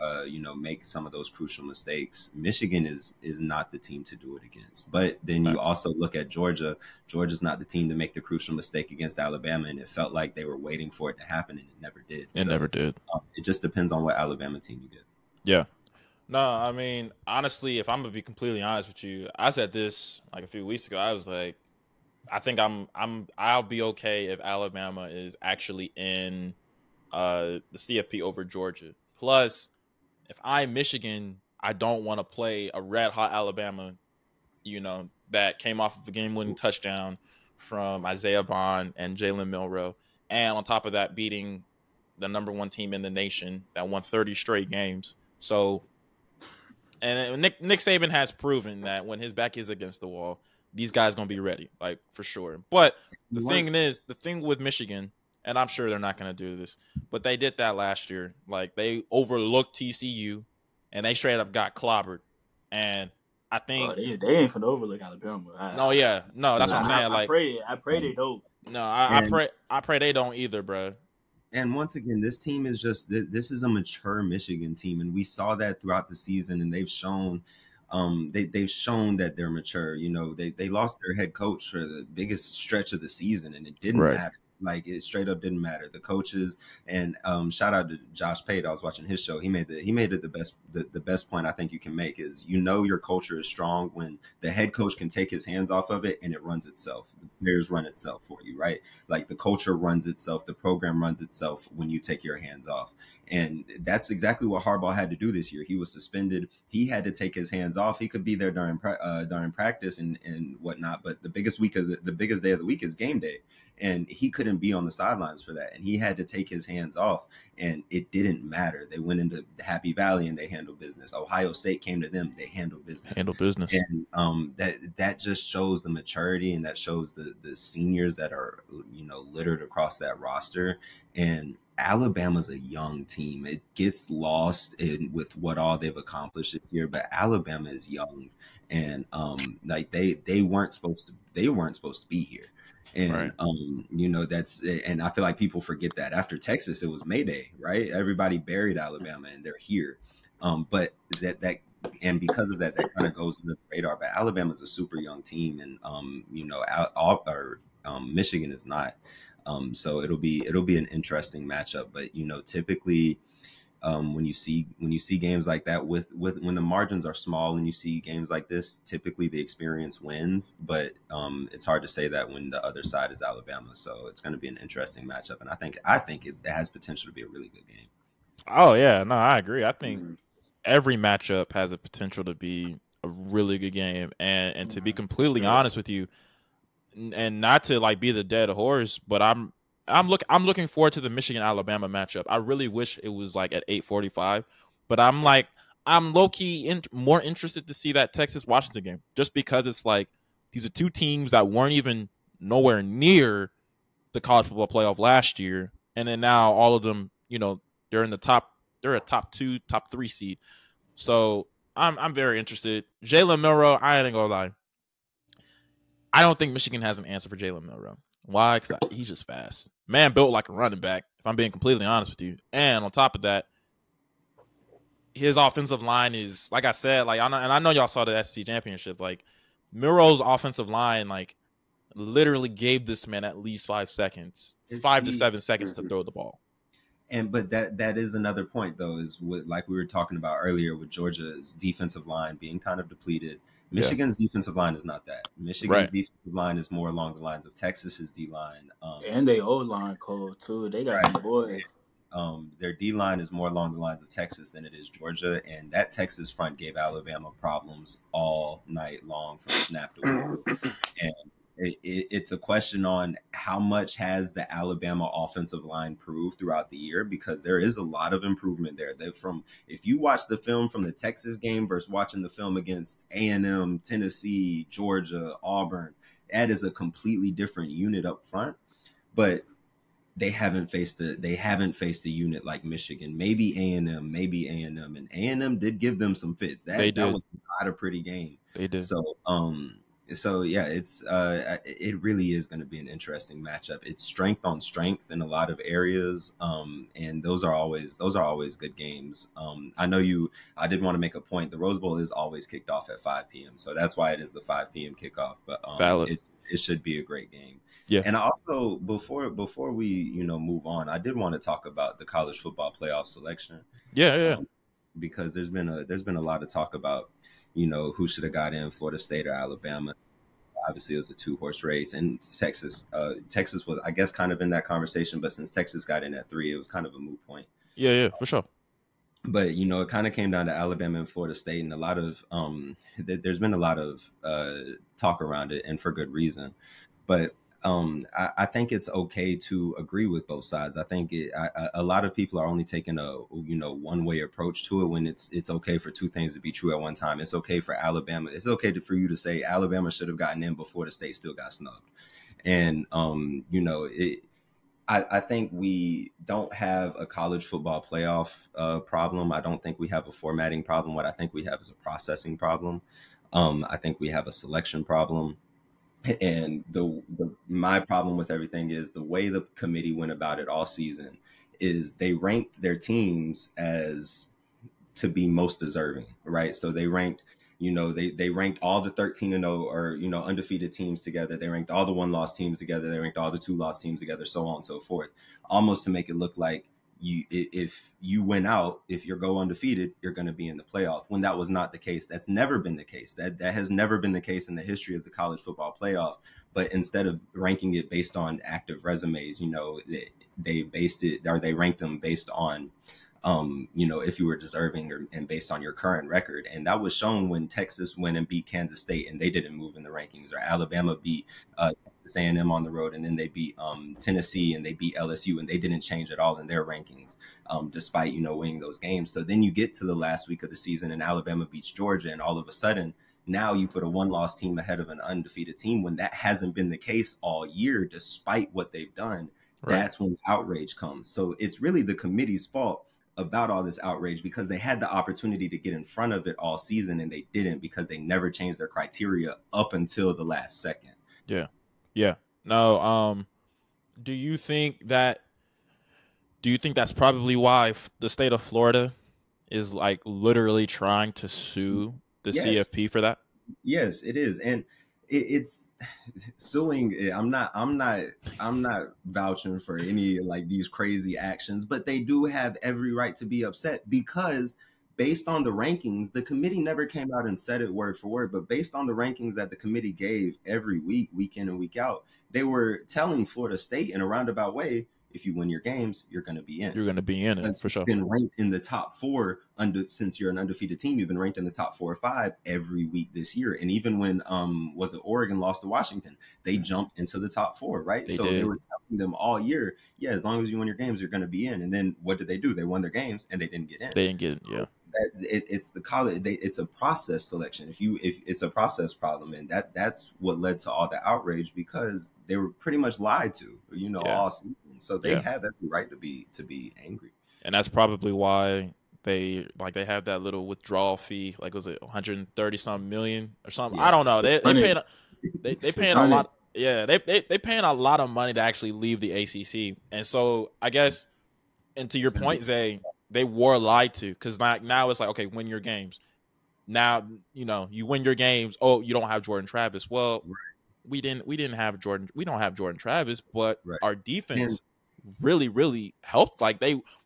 make some of those crucial mistakes, Michigan is not the team to do it against. But then you also look at Georgia. Georgia's not the team to make the crucial mistake against Alabama, and it felt like they were waiting for it to happen, and it never did. Never did. It just depends on what Alabama team you get. Yeah. No, I mean, honestly, if I'm gonna be completely honest with you, I said this like a few weeks ago. I was like, I think I'll be okay if Alabama is actually in the CFP over Georgia. Plus, if I'm Michigan, I don't want to play a red hot Alabama, that came off of a game-winning touchdown from Isaiah Bond and Jalen Milroe, and on top of that, beating the #1 team in the nation that won 30 straight games. So, and Nick Saban has proven that when his back is against the wall, these guys gonna be ready, like for sure. But the thing with Michigan, and I'm sure they're not gonna do this, but they did that last year. Like they overlooked TCU, and they straight up got clobbered. And I think they ain't finna overlook Alabama. That's what I'm saying. Like I pray they don't. No, I pray they don't either, bro. And once again, this team is this is a mature Michigan team, and we saw that throughout the season, and they've shown they've shown that they're mature. You know, they lost their head coach for the biggest stretch of the season, and it didn't matter. Like it straight up didn't matter. The coaches and shout out to Josh Pate. I was watching his show. He made it the best point I think you can make is your culture is strong when the head coach can take his hands off of it and it runs itself. The players run itself for you, right? Like the culture runs itself, the program runs itself when you take your hands off. And that's exactly what Harbaugh had to do this year. He was suspended. He had to take his hands off. He could be there during practice and whatnot, but the biggest day of the week is game day. And he couldn't be on the sidelines for that. And he had to take his hands off. And it didn't matter. They went into Happy Valley and they handled business. Ohio State came to them. They handled business. And that just shows the maturity, and that shows the seniors that are, littered across that roster. And Alabama's a young team. It gets lost with what all they've accomplished this year, but Alabama is young. And they weren't supposed to be here. And that's, and I feel like people forget that after Texas, it was Mayday, right? Everybody buried Alabama and they're here. But and because of that kind of goes under the radar. But Alabama's a super young team, and Michigan is not. So it'll be an interesting matchup. But typically, when you see games like that with when the margins are small and you see games like this, typically the experience wins, but it's hard to say that when the other side is Alabama. So it's going to be an interesting matchup, and I think it has potential to be a really good game. Oh yeah, no, I agree. I think every matchup has a potential to be a really good game, and to be completely honest with you, and not to like be the dead horse, but I'm looking forward to the Michigan-Alabama matchup. I really wish it was like at 8:45, but I'm low-key more interested to see that Texas-Washington game, just because it's like these are two teams that weren't even nowhere near the college football playoff last year, and then now all of them, they're in the they're a top 2, top 3 seed. So I'm very interested. Jalen Milroe, I ain't gonna lie, I don't think Michigan has an answer for Jalen Milroe. Why? Because he's just fast. Man built like a running back, if I'm being completely honest with you. And on top of that, his offensive line is, like I said, I know y'all saw the SEC championship. Like, Milroe's offensive line, like, literally gave this man at least 5 seconds, 5 to 7 seconds to throw the ball. But that is another point, though, is what, like we were talking about earlier with Georgia's defensive line being kind of depleted. Michigan's defensive line is not that. Michigan's defensive line is more along the lines of Texas's D-line. And they O-line cold, too. They got some boys. Their D-line is more along the lines of Texas than it is Georgia. And that Texas front gave Alabama problems all night long from snap to whistle. And it's a question on how much has the Alabama offensive line proved throughout the year, because there is a lot of improvement there. If you watch the film from the Texas game versus watching the film against A&M, Tennessee, Georgia, Auburn, that is a completely different unit up front. But they haven't faced a unit like Michigan, maybe A&M, and A&M did give them some fits. That was not a pretty game. They did. So yeah, it really is going to be an interesting matchup. It's strength on strength in a lot of areas, and those are always good games. I did want to make a point. The Rose Bowl is always kicked off at 5 p.m., so that's why it is the 5 p.m. kickoff. But it should be a great game. Yeah. And also before we move on, I did want to talk about the college football playoff selection. Yeah. Because there's been a lot of talk about who should have got in, Florida State or Alabama. Obviously, it was a 2-horse race, and Texas was, I guess, kind of in that conversation. But since Texas got in at 3, it was kind of a moot point. Yeah, for sure. But it kind of came down to Alabama and Florida State, and a lot of there's been a lot of talk around it, and for good reason. But I think it's okay to agree with both sides. I think a lot of people are only taking a one way approach to it when it's okay for two things to be true at one time. It's okay for Alabama. It's okay for you to say Alabama should have gotten in before the state still got snubbed, and I think we don't have a college football playoff problem. I don't think we have a formatting problem. What I think we have is a processing problem. I think we have a selection problem. And my problem with everything is the way the committee went about it all season is they ranked their teams as to be most deserving, right? So they ranked, they ranked all the 13-0 or undefeated teams together. They ranked all the 1-loss teams together. They ranked all the 2-loss teams together, so on and so forth, almost to make it look like if you win out, if you go undefeated, you're going to be in the playoff, when that was not the case. That's never been the case. That has never been the case in the history of the college football playoff. But instead of ranking it based on active resumes, they based it, or they ranked them based on if you were deserving and based on your current record. And that was shown when Texas went and beat Kansas State and they didn't move in the rankings, or Alabama beat Texas A&M on the road and then they beat Tennessee and they beat LSU and they didn't change at all in their rankings, despite, winning those games. So then you get to the last week of the season and Alabama beats Georgia, and all of a sudden now you put a 1-loss team ahead of an undefeated team when that hasn't been the case all year, despite what they've done. Right. That's when outrage comes. So it's really the committee's fault about all this outrage, because they had the opportunity to get in front of it all season and they didn't, because they never changed their criteria up until the last second. Yeah. No, do you think that's probably why the state of Florida is like literally trying to sue the CFP for that? Yes, it is. And it's suing. I'm not vouching for any like these crazy actions, but they do have every right to be upset, because based on the rankings, the committee never came out and said it word for word, but based on the rankings that the committee gave every week, week in and week out, they were telling Florida State in a roundabout way, if you win your games, you're going to be in. You're going to be in it, for sure. You've been ranked in the top 4 since you're an undefeated team. You've been ranked in the top 4 or 5 every week this year. And even when was it Oregon lost to Washington, they jumped into the top 4, right? They were telling them all year, yeah, as long as you win your games, you're going to be in. And then what did they do? They won their games and they didn't get in. They didn't get in, yeah. It's the college. It's a process selection. If it's a process problem, and that's what led to all the outrage, because they were pretty much lied to, all season. So they have every right to be angry. And that's probably why they have that little withdrawal fee. Like, was it 130 something million or something? Yeah. I don't know. They paying a lot. Yeah, they paying a lot of money to actually leave the ACC. And so I guess, and to your point, Zay, they were lied to, because now it's like, okay, win your games. Now, you win your games. Oh, you don't have Jordan Travis. Well, we didn't have Jordan. We don't have Jordan Travis, but our defense really, really helped. Like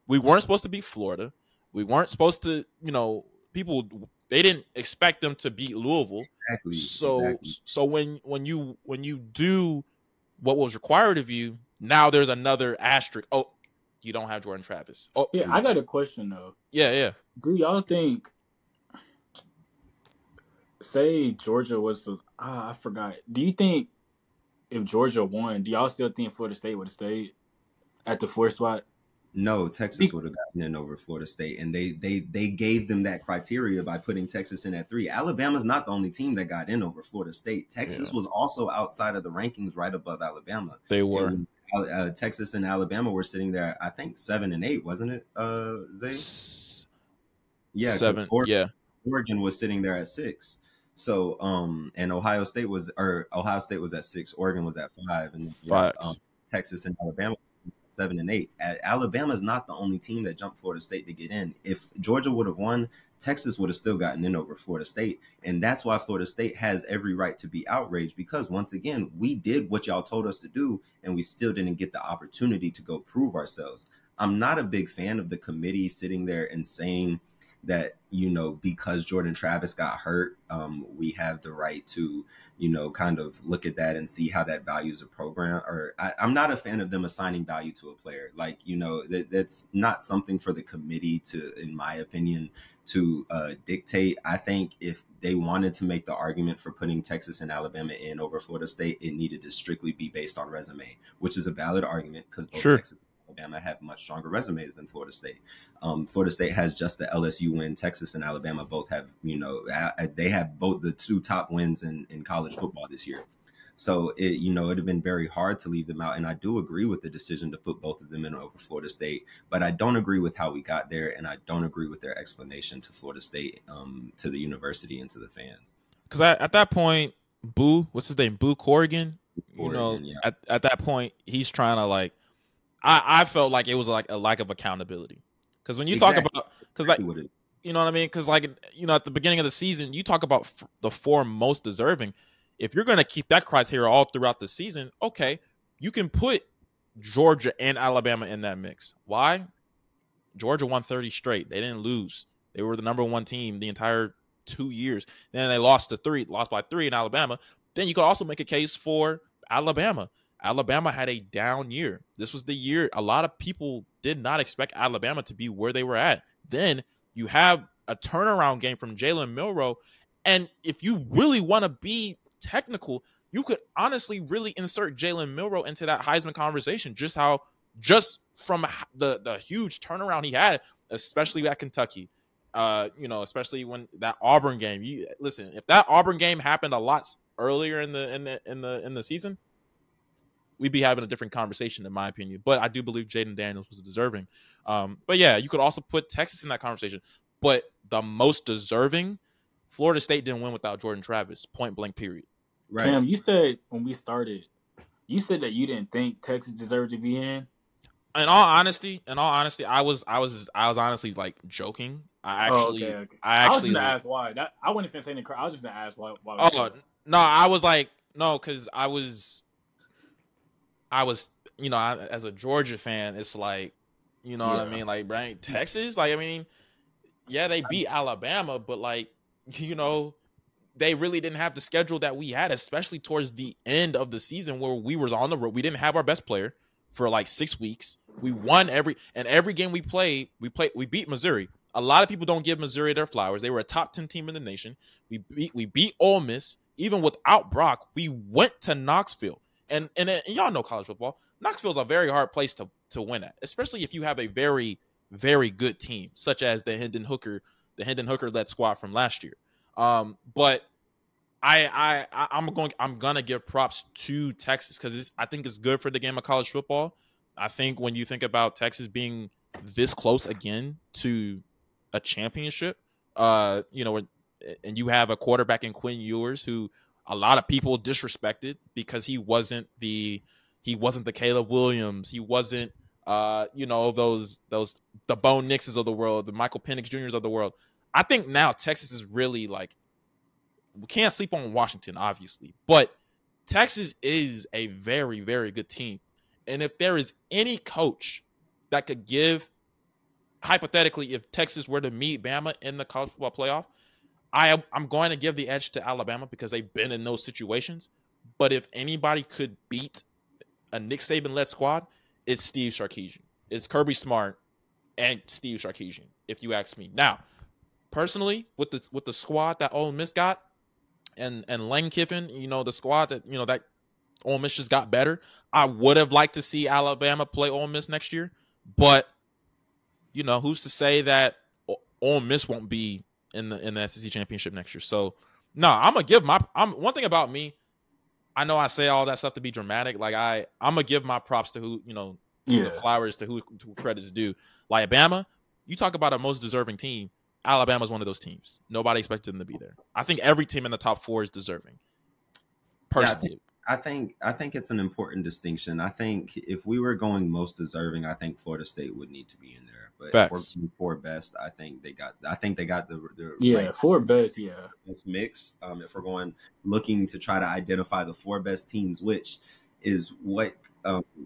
we weren't supposed to beat Florida. We weren't supposed to, people, they didn't expect them to beat Louisville. Exactly. So when you do what was required of you, now there's another asterisk. Oh, you don't have Jordan Travis. Oh, yeah. I got a question though. Yeah. Do y'all think, say Georgia was I forgot. Do you think if Georgia won, do y'all still think Florida State would have stayed at the 4th spot? No, Texas would have gotten in over Florida State, and they gave them that criteria by putting Texas in at 3. Alabama's not the only team that got in over Florida State. Texas was also outside of the rankings, right above Alabama. They were. Texas and Alabama were sitting there, I think 7 and 8, wasn't it, Zay? Yeah, 7. Oregon was sitting there at 6. So, and Ohio State was at 6. Oregon was at 5, and Texas and Alabama 7 and 8. Alabama is not the only team that jumped Florida State to get in. If Georgia would have won, Texas would have still gotten in over Florida State. And that's why Florida State has every right to be outraged, because once again, we did what y'all told us to do and we still didn't get the opportunity to go prove ourselves. I'm not a big fan of the committee sitting there and saying that, you know, because Jordan Travis got hurt, we have the right to, you know, kind of look at that and see how that values a program. Or I'm not a fan of them assigning value to a player. Like, you know, that's not something for the committee to, in my opinion, to dictate. I think if they wanted to make the argument for putting Texas and Alabama in over Florida State, it needed to strictly be based on resume, which is a valid argument because both Texas and Alabama have much stronger resumes than Florida State. Florida State has just the LSU win. Texas and Alabama both have, you know, they have both the two top wins in college football this year. So it, you know, it'd have been very hard to leave them out. And I do agree with the decision to put both of them in over Florida State, but I don't agree with how we got there. And I don't agree with their explanation to Florida State, to the university and to the fans. Because at that point, what's his name? Boo Corrigan, you know, yeah. At that point, he's trying to like, I felt like it was like a lack of accountability. Because when you talk about, because like, you know what I mean? Because like, you know, at the beginning of the season, you talk about the 4 most deserving. If you're going to keep that criteria all throughout the season, okay, you can put Georgia and Alabama in that mix. Why? Georgia won 30 straight. They didn't lose. They were the number 1 team the entire 2 years. Then they lost by 3 in Alabama. Then you could also make a case for Alabama. Alabama had a down year. This was the year a lot of people did not expect Alabama to be where they were at. Then you have a turnaround game from Jalen Milroe. And if you really want to be technical, you could honestly really insert Jalen Milroe into that Heisman conversation. Just from the huge turnaround he had, especially at Kentucky. You know, especially when that Auburn game. Listen, if that Auburn game happened a lot earlier in the season, we'd be having a different conversation, in my opinion. But I do believe Jaden Daniels was deserving. But yeah, you could also put Texas in that conversation. But the most deserving, Florida State didn't win without Jordan Travis, point blank, period. Right. Cam, you said when we started, you said that you didn't think Texas deserved to be in. In all honesty, I was honestly like joking. I was gonna ask why. I wasn't even saying it. I was just gonna ask why. No, I was like no, because I was, you know, as a Georgia fan, it's like, you know what I mean, like, right, Texas, like, I mean, yeah, they beat Alabama, but like, you know, they really didn't have the schedule that we had, especially towards the end of the season where we were on the road. We didn't have our best player for like 6 weeks. We won every game we played. We beat Missouri. A lot of people don't give Missouri their flowers. They were a top 10 team in the nation. We beat Ole Miss. Even without Brock, we went to Knoxville. And y'all know college football. Knoxville's a very hard place to win at, especially if you have a very, very good team, such as the Hendon Hooker led squad from last year. But I'm gonna give props to Texas because I think it's good for the game of college football. I think when you think about Texas being this close again to a championship, you know, and you have a quarterback in Quinn Ewers who a lot of people disrespected because he wasn't the Caleb Williams, he wasn't you know, those the Bo Nixes of the world, the Michael Penix Juniors of the world. I think now Texas is really like, we can't sleep on Washington, obviously, but Texas is a very, very good team. And if there is any coach that could give, hypothetically, if Texas were to meet Bama in the college football playoff, I'm going to give the edge to Alabama because they've been in those situations. But if anybody could beat a Nick Saban-led squad, it's Steve Sarkisian. It's Kirby Smart and Steve Sarkisian, if you ask me. Now, personally, with the squad that Ole Miss got, and Lane Kiffin, you know, the squad that, you know, that Ole Miss just got better, I would have liked to see Alabama play Ole Miss next year. But, you know, who's to say that Ole Miss won't be in the SEC championship next year? So, no, I'm going to give one thing about me, I know I say all that stuff to be dramatic. Like, I'm going to give my props to who, you know, the flowers to who credit is due. Like, Alabama, you talk about a most deserving team. Alabama's one of those teams. Nobody expected them to be there. I think every team in the top 4 is deserving. Personally. I think it's an important distinction. I think if we were going most deserving, I think Florida State would need to be in there. But facts. For best, I think they got the right, 4 best, this mix. If we're looking to try to identify the 4 best teams, which is what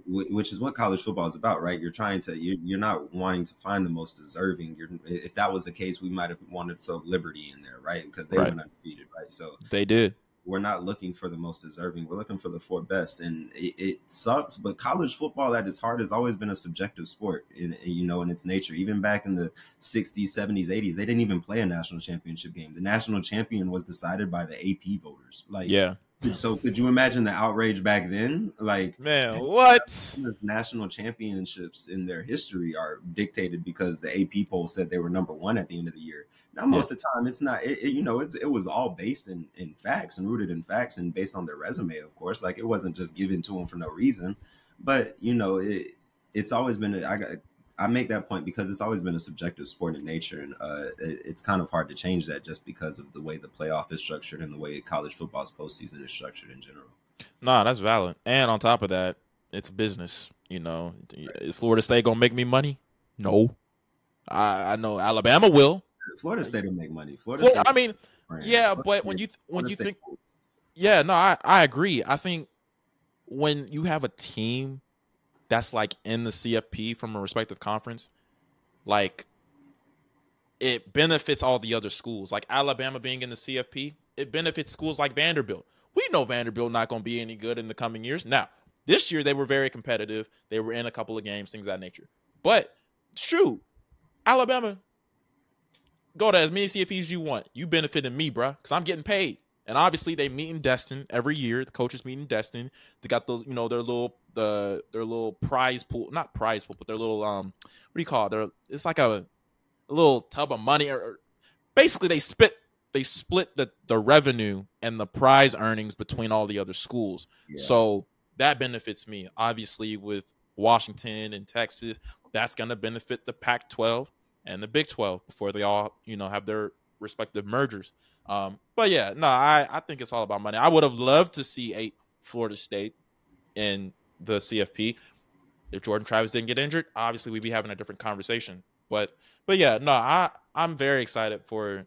which is what college football is about, right? You're not wanting to find the most deserving. If that was the case, we might have wanted to throw Liberty in there, right? Because they went undefeated, right? So they did. We're not looking for the most deserving. We're looking for the four best, and it sucks. But college football, at its heart, has always been a subjective sport, in its nature. Even back in the '60s, '70s, '80s, they didn't even play a national championship game. The national champion was decided by the AP voters. So could you imagine the outrage back then? Like, man, what? National championships in their history are dictated because the AP poll said they were number one at the end of the year. Now, most of the time, it's not. It was all based in facts and rooted in facts and based on their resume, of course. Like, it wasn't just given to them for no reason. But it's always been. I make that point because it's always been a subjective sport in nature, and it's kind of hard to change that just because of the way the playoff is structured and the way college football's postseason is structured in general. Nah, that's valid. And on top of that, it's business. Is Florida State gonna make me money? No. I know Alabama will. Florida State will make money. But when you think, yeah, no, I agree. I think when you have a team that's like in the CFP from a respective conference, like, it benefits all the other schools. Like Alabama being in the CFP, it benefits schools like Vanderbilt. We know Vanderbilt not going to be any good in the coming years. Now, this year they were very competitive. They were in a couple of games, things of that nature. But shoot, Alabama, go to as many CFPs as you want. You benefited me, bro, because I'm getting paid. And obviously they meet in Destin every year. The coaches meet in Destin. They got their little prize pool, not prize pool, but their little what do you call it? It's like a little tub of money, or basically they split the revenue and the prize earnings between all the other schools. Yeah. So that benefits me. Obviously, with Washington and Texas, that's going to benefit the Pac-12 and the Big 12 before they all have their respective mergers. But yeah, no, I think it's all about money. I would have loved to see a Florida State in the CFP. If Jordan Travis didn't get injured, obviously we'd be having a different conversation. But yeah, no, I'm very excited for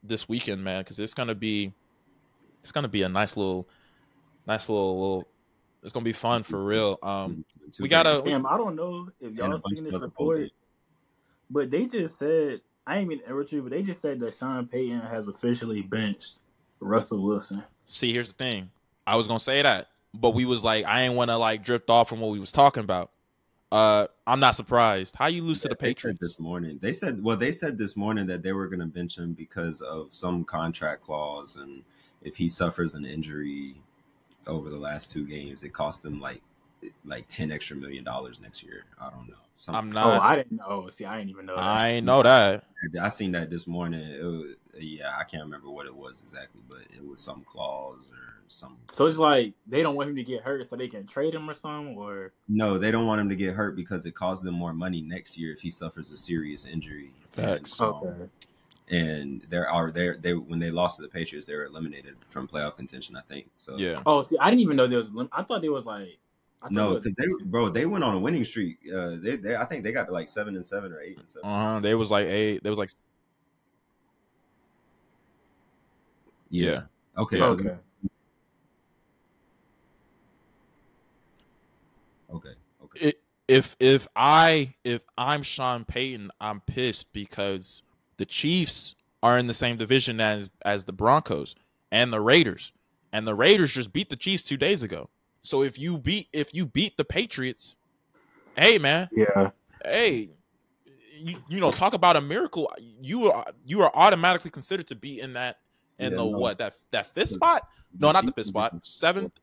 this weekend, man, because it's gonna be a nice little. It's gonna be fun for real. We gotta. Damn, I don't know if y'all seen this report, but they just said, I ain't mean to interrupt you, but they just said that Sean Payton has officially benched Russell Wilson. See, here's the thing. I was gonna say that, but we was like, I ain't want to like drift off from what we was talking about. I'm not surprised. How you lose to the Patriots this morning? They said this morning that they were gonna bench him because of some contract clause, and if he suffers an injury over the last 2 games, it cost them like $10 extra million next year. I don't know. I'm not. Oh, I didn't know. See, I didn't even know that. I ain't know that. I seen that this morning. It was, I can't remember what it was exactly, but it was some clause or something. So it's like they don't want him to get hurt so they can trade him or something, or no, they don't want him to get hurt because it costs them more money next year if he suffers a serious injury. Facts. Okay. And they when they lost to the Patriots, they were eliminated from playoff contention, I think. So yeah. Oh, see, I didn't even know there was. I thought there was like. No, because they went on a winning streak. I think they got to like 7-7 or 8-7. They was like 8. They was like. Yeah. Okay. Yeah. Okay. Okay. If I'm Sean Payton, I'm pissed because the Chiefs are in the same division as the Broncos and the Raiders just beat the Chiefs 2 days ago. So if you beat the Patriots, hey man, yeah, hey, talk about a miracle. You are automatically considered to be in that that fifth spot? No, not the fifth spot, 7th,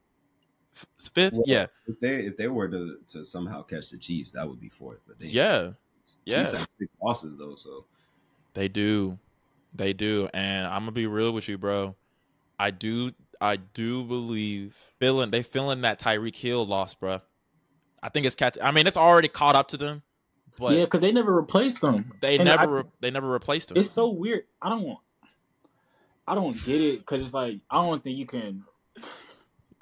5th. Well, yeah. If they were to somehow catch the Chiefs, that would be 4th. But Chiefs have 6 losses though, so they do, and I'm gonna be real with you, bro. I do believe they feeling that Tyreek Hill loss, bro. I think it's it's already caught up to them, but yeah, because they never replaced them. They never replaced him. It's so weird. I don't get it because it's like I don't think you can.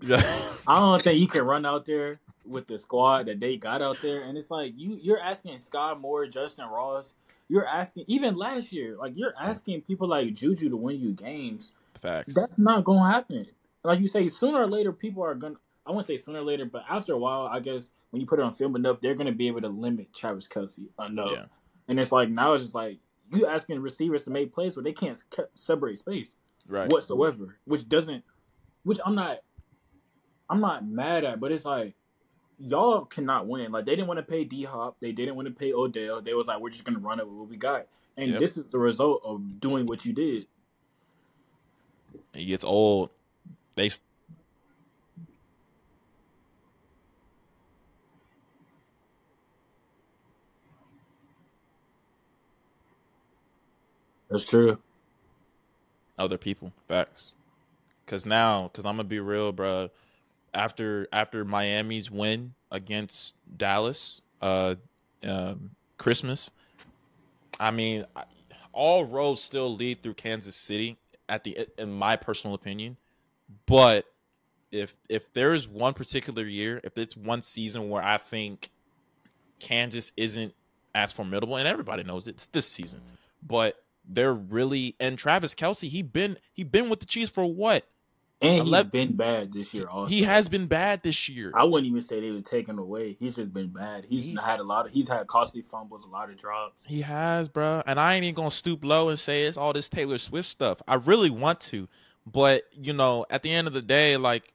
I don't think you can run out there with the squad that they got out there, and it's like you're asking Scott Moore, Justin Ross. You're asking even last year, like you're asking people like Juju to win you games. Facts. That's not gonna happen. Like you say, sooner or later, people are gonna. I wouldn't say sooner or later, but after a while, I guess when you put it on film enough, they're gonna be able to limit Travis Kelce enough. Yeah. And it's like now it's just like you asking receivers to make plays where they can't separate space Right. whatsoever, which I'm not mad at, but it's like y'all cannot win. Like they didn't want to pay D Hop, they didn't want to pay Odell. They was like, we're just gonna run it with what we got, and this is the result of doing what you did. He gets old. That's true. Other people, facts. Because I'm gonna be real, bro. After Miami's win against Dallas, Christmas. I mean, all roads still lead through Kansas City in my personal opinion. But if there is one particular year, if it's one season where I think Kansas isn't as formidable, and everybody knows it's this season, but they're really, and Travis Kelce, he been with the Chiefs for what? And he's been bad this year. Also, he has been bad this year. I wouldn't even say they were taken away. He's just been bad. He's had costly fumbles, a lot of drops. He has, bro. And I ain't even gonna stoop low and say it's all this Taylor Swift stuff. I really want to, but at the end of the day, like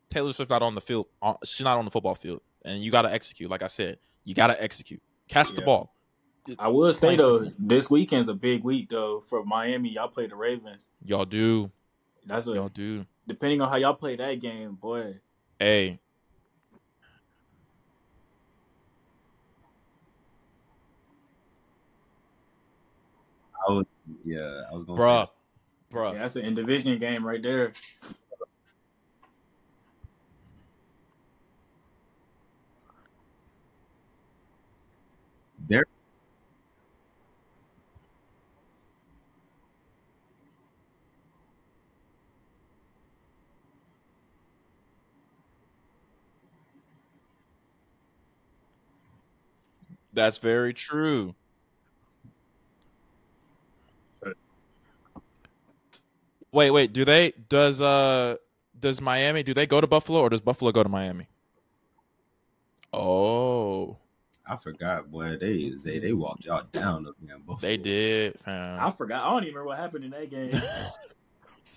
Taylor Swift not on the field. She's not on the football field, and you got to execute. Like I said, you got to execute. Catch the ball. I will say though, this weekend's a big week though for Miami. Y'all play the Ravens. Y'all do. Y'all do. Depending on how y'all play that game, boy. Hey. I was gonna say. Bruh. Yeah, that's an in-division game right there. That's very true. Wait. Does Miami, do they go to Buffalo or does Buffalo go to Miami? Oh. I forgot, boy. They walked y'all down up there in Buffalo. They did, fam. I forgot. I don't even remember what happened in that game.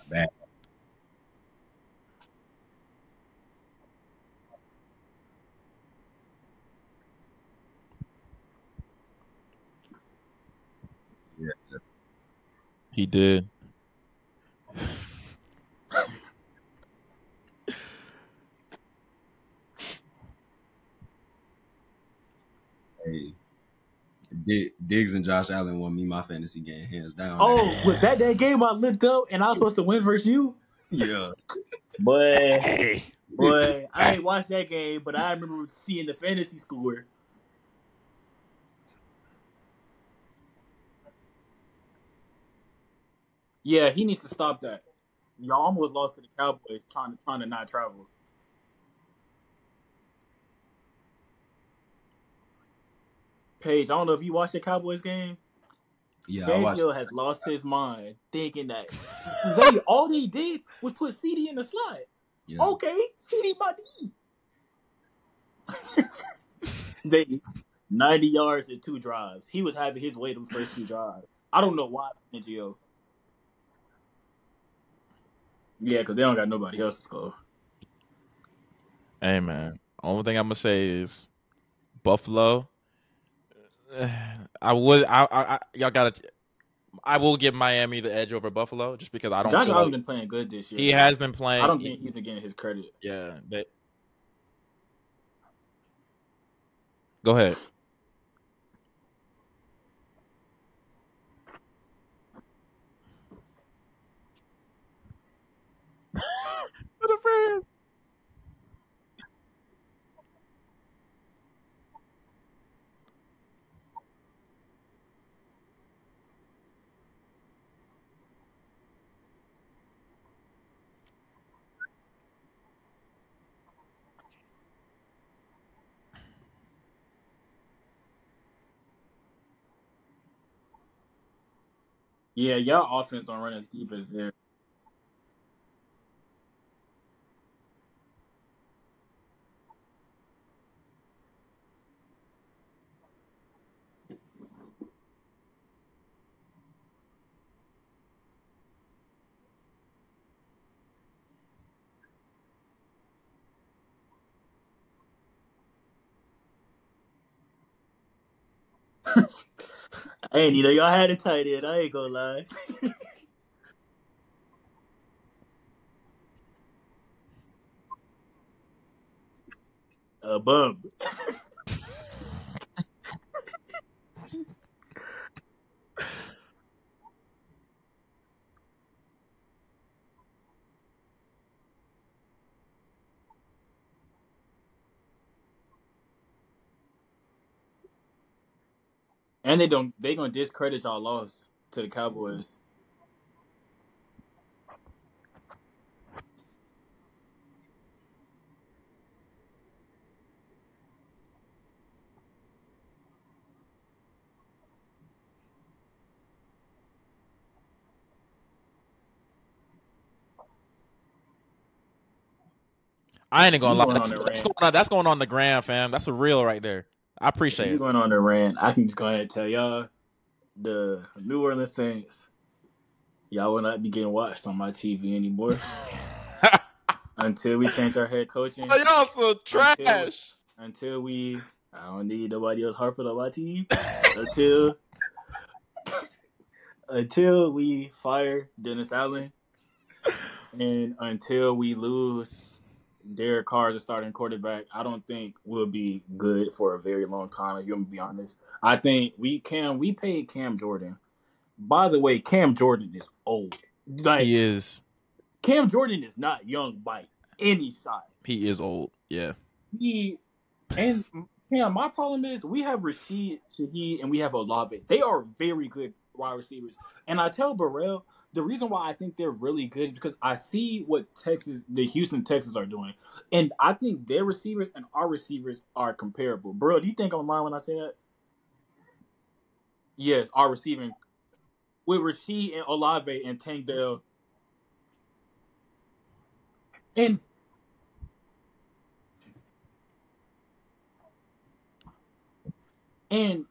Bad. Yeah. He did. Hey, Diggs and Josh Allen won me my fantasy game hands down. Oh, was that game I looked up and I was supposed to win versus you? Yeah. Boy, I ain't watched that game, but I remember seeing the fantasy score. Yeah, he needs to stop that. Y'all almost lost to the Cowboys trying to not travel. Paige, I don't know if you watched the Cowboys game. Yeah, Fangio has lost his mind thinking that Zay, all they did was put CD in the slot. Yeah. Okay, CD by D. Zay, 90 yards and 2 drives. He was having his way them first 2 drives. I don't know why Fangio. Yeah, because they don't got nobody else to score. Hey, man. Only thing I'm going to say is Buffalo. Y'all got to. I will give Miami the edge over Buffalo just because I don't. Josh Allen's been playing good this year. He has been playing. I don't think he's been getting his credit. Yeah. Go ahead. Yeah, y'all offense don't run as deep as theirs. I ain't either. Y'all had a tight end. I ain't gonna lie. A bum. And they gonna discredit y'all loss to the Cowboys. I ain't gonna lie. Going on the rant. That's going on the gram, fam. That's a real right there. I appreciate it. Going on the rant. I can just go ahead and tell y'all, the New Orleans Saints, y'all will not be getting watched on my TV anymore until we change our head coaching. Oh, y'all so trash. Until we, I don't need nobody else harping on my team. until we fire Dennis Allen, and until we lose Derek Carr as a starting quarterback, I don't think we'll be good for a very long time. If you're gonna be honest, I think we paid Cam Jordan. By the way, Cam Jordan is old. Like, he is. Cam Jordan is not young by any side. He is old. Yeah. My problem is we have Rashid Shaheed and we have Olave. They are very good wide receivers. And I tell Borel, the reason why I think they're really good is because I see what the Houston Texans are doing. And I think their receivers and our receivers are comparable. Borel, do you think I'm lying when I say that? Yes, our receiving with Rashid and Olave and Tank Dell. And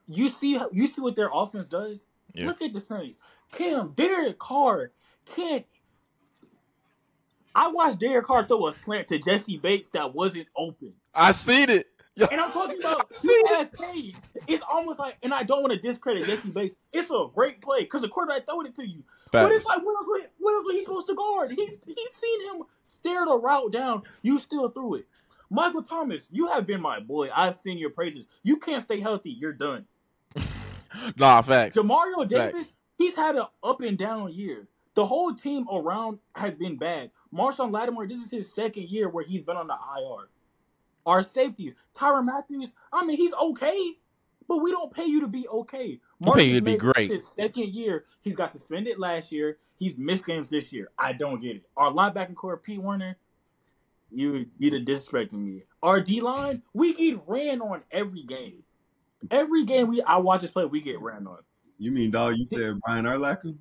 you see what their offense does? Yeah. Look at the Saints. Derek Carr can't. I watched Derek Carr throw a slant to Jesse Bates that wasn't open. I seen it. Yo. And I'm talking about ass Paige. It's almost like, and I don't want to discredit Jesse Bates. It's a great play because the quarterback throw it to you. Facts. But it's like, what else was he supposed to guard? He's seen him stare the route down. You still threw it. Michael Thomas, you have been my boy. I've seen your praises. You can't stay healthy. You're done. Nah, facts. Jamario Davis, he's had an up and down year. The whole team around has been bad. Marshawn Lattimore, this is his second year where he's been on the IR. Our safeties, Tyrann Matthews, I mean, he's okay, but we don't pay you to be okay. We pay you to be great. His second year, he's got suspended last year. He's missed games this year. I don't get it. Our linebacking core, Pete Werner, you're disrespecting me. Our D-line, we get ran on every game. Every game I watch us play, we get ran on. You mean, dog, you said Brian Urlacher?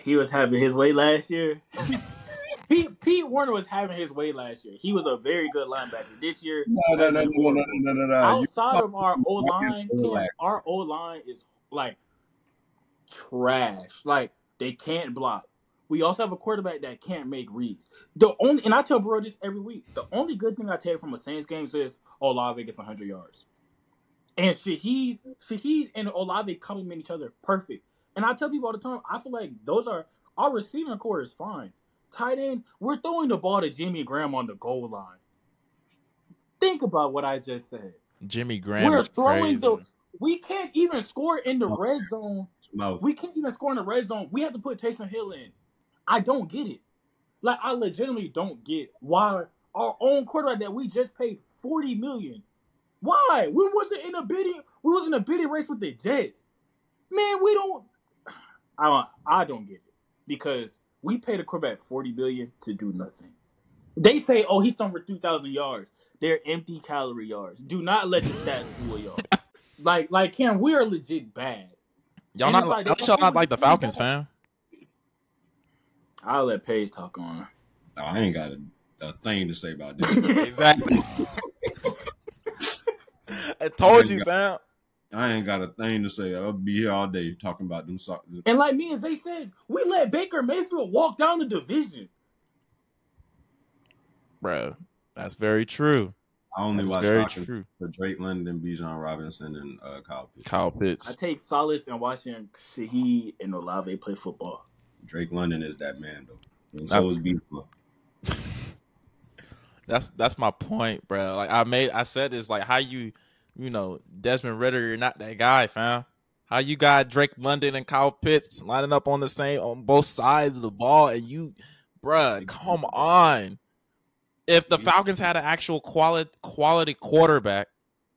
He was having his way last year. Pete Werner was having his way last year. He was a very good linebacker. This year, no. Outside of our O-line, our O-line is like trash. Like, they can't block. We also have a quarterback that can't make reads. And I tell Bro this every week, the only good thing I take from a Saints game is Olave gets 100 yards. And Shaheed and Olave complement each other perfect. And I tell people all the time, I feel like those are our receiving core is fine. Tight end, we're throwing the ball to Jimmy Graham on the goal line. Think about what I just said. Jimmy Graham is crazy. We can't even score in the red zone. No. We can't even score in the red zone. We have to put Taysom Hill in. I don't get it. Like, I legitimately don't get why our own quarterback that we just paid $40 million. Why? We wasn't in a bidding race with the Jets. Man, I don't get it. Because we paid a quarterback $40 million to do nothing. They say, oh, he's throwing for 3,000 yards. They're empty calorie yards. Do not let the stats fool y'all. Like Cam, we are legit bad. Y'all not like the Falcons, fam. I'll let Paige talk on. No, I ain't got a thing to say about that. Exactly. I told you, fam. I ain't got a thing to say. I'll be here all day talking about them. And like me and Zay said, we let Baker Mayfield walk down the division. Bro, that's very true. I only That's watch very Falcons true. for Drake London, Bijan Robinson, and Kyle Pitts. Kyle I Pitts. take solace in watching Shaheed and Olave play football. Drake London is that man, though. And so is Beasley. That's my point, bro. Like I said this, like how you know, Desmond Ridder, you're not that guy, fam. How you got Drake London and Kyle Pitts lining up on both sides of the ball, and you, bruh, come on. If the Falcons had an actual quality quarterback,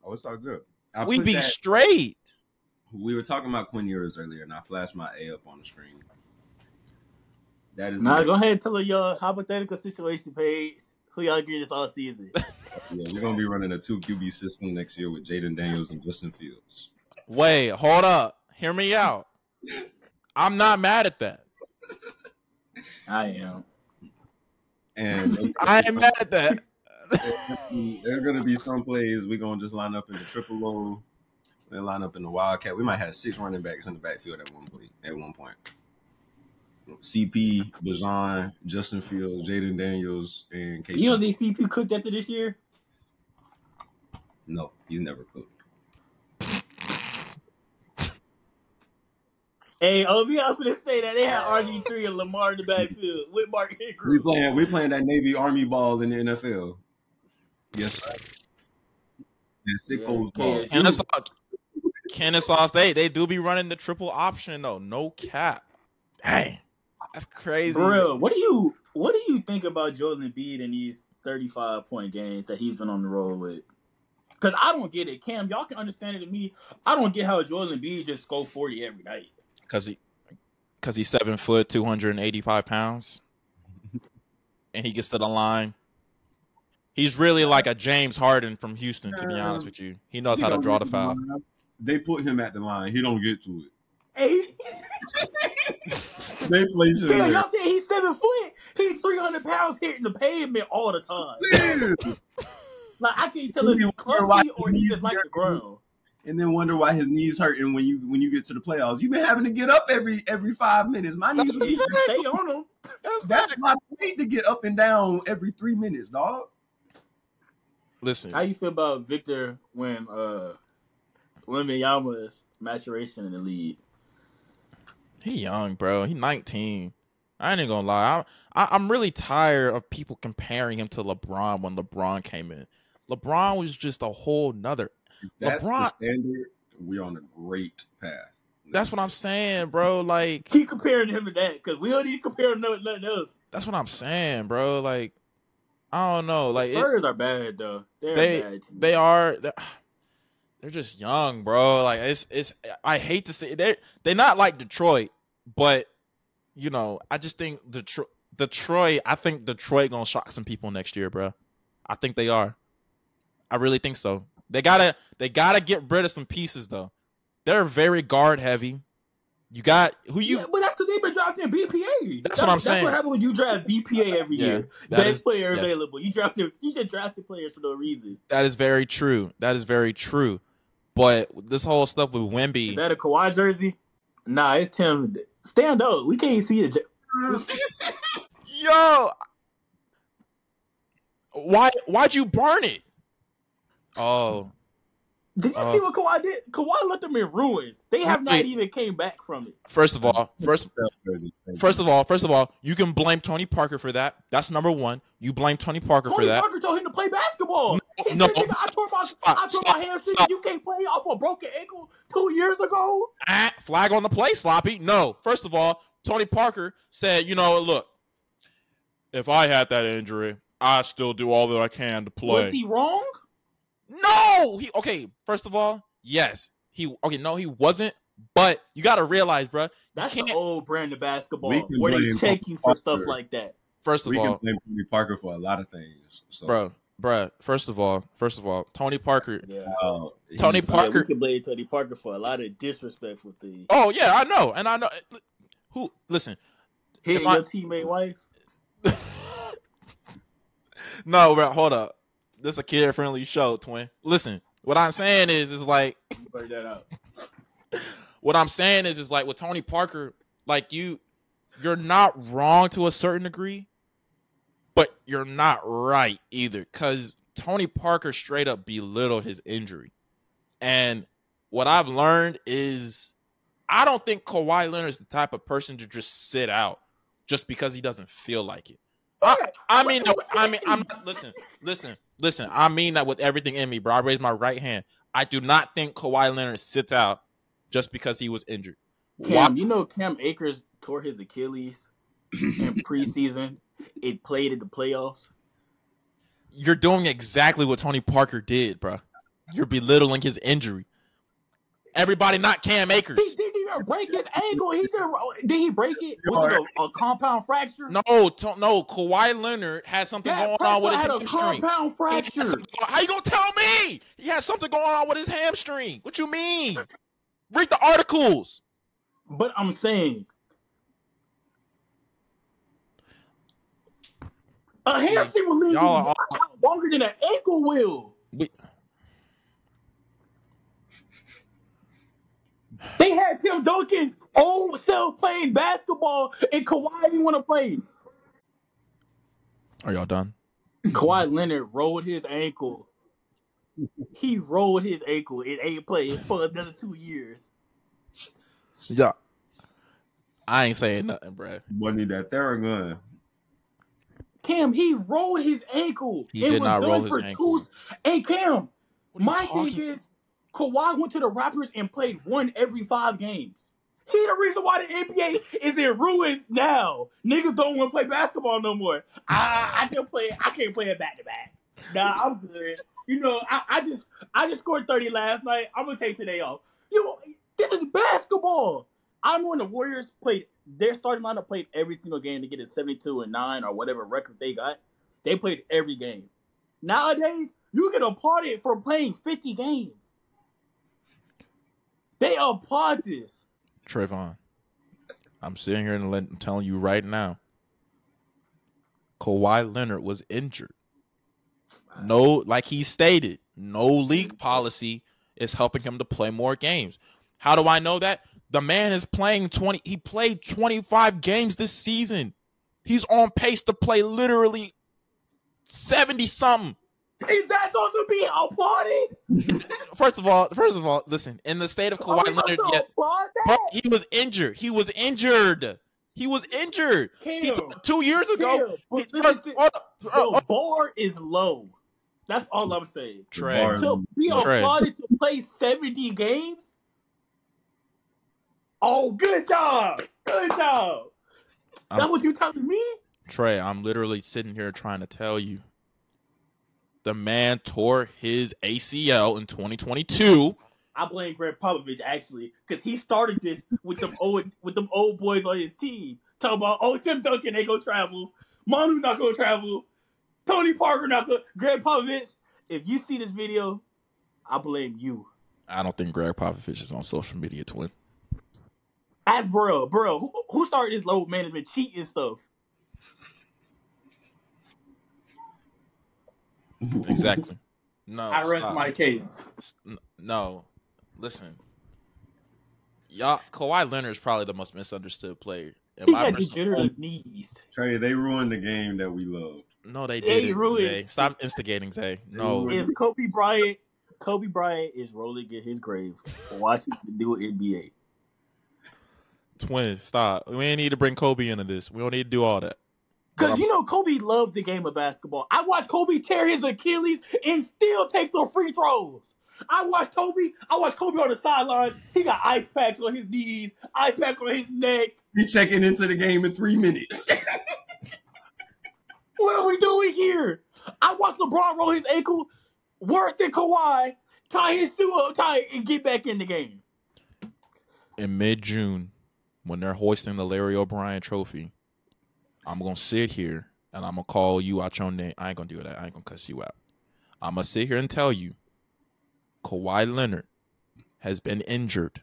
oh, it's all good. We'd be straight. We were talking about Quinn Ewers earlier, and I flashed my A up on the screen. That is now. Go ahead and tell your hypothetical situation, Paige. Who y'all getting this all season? Yeah, we're gonna be running a 2 QB system next year with Jaden Daniels and Justin Fields. Wait, hold up. Hear me out. I'm not mad at that. I am. And I ain't mad at that. There's gonna be some plays we're gonna just line up in the triple O, and line up in the Wildcat. We might have 6 running backs in the backfield at one point. CP, Bijan, Justin Fields, Jaden Daniels, and KP. You don't think CP cooked after this year? No, he's never cooked. Hey, I was gonna say that they had RG3 and Lamar in the backfield with Mark Ingram. We playing that Navy Army ball in the NFL. Yes, sir. And sickos ball. Kennesaw State, they do be running the triple option though. No cap. Dang, that's crazy. Borel, what do you think about Joel Embiid in these 35-point games that he's been on the road with? Because I don't get it. Cam, y'all can understand it to me. I don't get how Joel Embiid just score 40 every night. Because he's 7 foot, 285 pounds, and he gets to the line. He's really like a James Harden from Houston, to be honest with you. He knows how to draw the foul. They put him at the line. He don't get to it. Hey, they place him. Yeah, y'all saying he's 7 foot. He's 300 pounds hitting the pavement all the time. Like I can't tell if he's clumsy or he just like the ground. And then wonder why his knees hurting when you get to the playoffs. You've been having to get up every 5 minutes. My knees would stay on them. That's my point to get up and down every 3 minutes, dog. Listen, how you feel about Victor when Wembanyama's maturation in the league? He young, bro. He 19. I ain't gonna lie. I'm really tired of people comparing him to LeBron when LeBron came in. LeBron was just a whole nother. That's LeBron, the standard. We're on a great path. That's what I'm saying, bro. Like, keep comparing him to that because we don't need to compare him to nothing else. That's what I'm saying, bro. Like, I don't know. Like, the Spurs are bad though. They're a bad team. They are. They're just young, bro. Like, it's. I hate to say they're not like Detroit, but you know, I just think Detroit. I think Detroit gonna shock some people next year, bro. I think they are. I really think so. They gotta get rid of some pieces though. They're very guard heavy. You got who you? Yeah, but that's because they've been drafting BPA. That's what I'm saying. That's what happens when you draft BPA every year. Best player available. You just drafted players for no reason. That is very true. That is very true. But this whole stuff with Wemby. Is that a Kawhi jersey? Nah, it's Tim. Stand up. We can't see it. Yo, why'd you burn it? Oh. Did you see what Kawhi did? Kawhi left them in ruins. They have not even came back from it. First of all, you can blame Tony Parker for that. That's number one. You blame Tony Parker for that. Tony Parker told him to play basketball. No, I tore my hamstring. You can't play off a broken ankle 2 years ago. Flag on the play, sloppy. No. First of all, Tony Parker said, you know, look, if I had that injury, I still do all that I can to play. Was he wrong? No, first of all, yes. He wasn't, but you got to realize, bro. That's the old brand of basketball where they check you for stuff like that. First of all, we can blame Tony Parker for a lot of things. So. Bro, first of all, Tony Parker. Yeah. Tony Parker. We can blame Tony Parker for a lot of disrespectful things. Oh, yeah, I know. And I know. Listen. Hitting your teammate wife? No, bro, hold up. This is a kid-friendly show, twin. Listen, what I'm saying is like... Break that out. What I'm saying is like with Tony Parker, like you're not wrong to a certain degree, but you're not right either. Because Tony Parker straight up belittled his injury. And what I've learned is I don't think Kawhi Leonard is the type of person to just sit out just because he doesn't feel like it. I mean, I'm not, listen. I mean that with everything in me, bro. I raised my right hand. I do not think Kawhi Leonard sits out just because he was injured. Cam, you know Cam Akers tore his Achilles in preseason. It played in the playoffs. You're doing exactly what Tony Parker did, bro. You're belittling his injury. Everybody, not Cam Akers. He didn't even break his ankle. Did he break it? Was it a compound fracture? No. Kawhi Leonard has something going on with his hamstring. Compound fracture. How you gonna tell me he has something going on with his hamstring? What you mean? Read the articles. But I'm saying, a hamstring will leave you out longer than an ankle will. They had Tim Duncan old self playing basketball, and Kawhi didn't want to play. Are y'all done? Kawhi Leonard rolled his ankle. He rolled his ankle. It ain't played for another 2 years. Yeah. I ain't saying nothing, bro. Boy, need that Theragun. Cam, he rolled his ankle. He did not roll his ankle. And Cam, my thing is, Kawhi went to the Raptors and played 1 every 5 games. He the reason why the NBA is in ruins now. Niggas don't want to play basketball no more. I can't play it back to back. Nah, I'm good. You know, I just scored 30 last night. I'm gonna take today off. This is basketball. I remember when the Warriors played, their starting lineup played every single game to get a 72-9 or whatever record they got. They played every game. Nowadays, you get applauded for playing 50 games. They applaud this. Trevon, I'm sitting here and I'm telling you right now, Kawhi Leonard was injured. No, like he stated, no league policy is helping him to play more games. How do I know that? The man is playing 20. He played 25 games this season. He's on pace to play literally 70-something. Is that supposed to be applauded? First of all, listen. In the state of Kawhi Leonard, he was injured. Cam, 2 years ago. The bar is low. That's all I'm saying. To be applauded to play 70 games. Oh, good job. Good job. That's what you telling me? Trey, I'm literally sitting here trying to tell you. The man tore his ACL in 2022. I blame Greg Popovich actually, because he started this with them old boys on his team. Talking about, Tim Duncan ain't gonna travel, Manu not gonna travel, Tony Parker not gonna. Greg Popovich, if you see this video, I blame you. I don't think Greg Popovich is on social media, twin. Ask Borel. Borel, who started this load management cheating stuff? Exactly. No, I rest my case. No, listen. Y'all, Kawhi Leonard is probably the most misunderstood player. He had degenerative knees. Trey, they ruined the game that we love. No, they didn't. Zay. Stop instigating, Zay. No. If Kobe Bryant is rolling in his grave, watching the new NBA. Twin, stop. We ain't need to bring Kobe into this. We don't need to do all that. Because you know Kobe loves the game of basketball. I watched Kobe tear his Achilles and still take the free throws. I watched Kobe on the sideline. He got ice packs on his knees, ice pack on his neck. He checking into the game in 3 minutes. What are we doing here? I watched LeBron roll his ankle worse than Kawhi, tie his shoe up tight, and get back in the game. In mid-June, when they're hoisting the Larry O'Brien trophy, I'm going to sit here and I'm going to call you out your name. I ain't going to do that. I ain't going to cuss you out. I'm going to sit here and tell you Kawhi Leonard has been injured.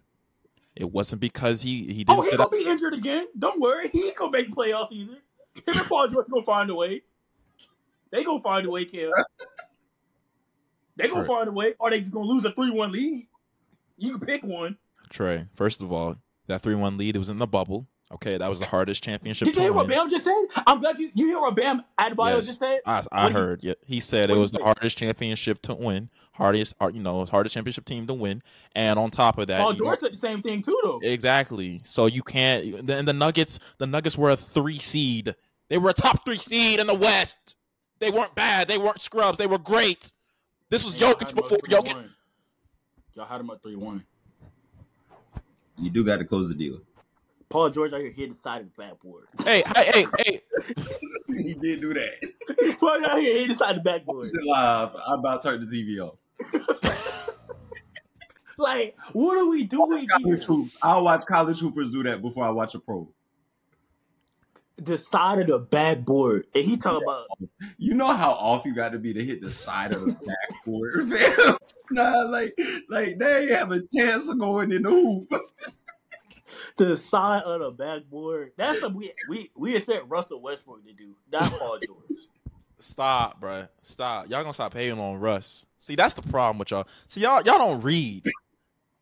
It wasn't because he didn't he's going to be injured again. Don't worry. He ain't going to make playoffs either. Him and Paul George going to find a way. They going to find a way, Kim. They going to find a way. Or they just going to lose a 3-1 lead. You can pick one. Trey, first of all, that 3-1 lead was in the bubble. Okay, that was the hardest championship. Did you hear what Bam just said? I'm glad you hear what Bam Adebayo just said. I heard. Yeah, he said it was the hardest championship to win, hardest championship team to win, and on top of that, Paul George said the same thing too, though. Exactly. So you can't. And the Nuggets were a 3 seed. They were a top 3 seed in the West. They weren't bad. They weren't scrubs. They were great. This was Jokic before Jokic. Y'all had him at 3-1. You do got to close the deal. Paul George out here hit the side of the backboard. Hey. He did do that. Paul out here hit the side of the backboard. Live. I'm about to turn the TV off. Like, what are we doing here? I'll watch college hoopers do that before I watch a pro. The side of the backboard. And he talking about... You know how off you got to be to hit the side of the backboard, man? Nah, like they ain't have a chance of going in the hoop. The side of the backboard. That's what we expect Russell Westbrook to do. Not Paul George. Stop, bro. Stop. Y'all gonna stop hating on Russ. See, that's the problem with y'all. See, y'all don't read.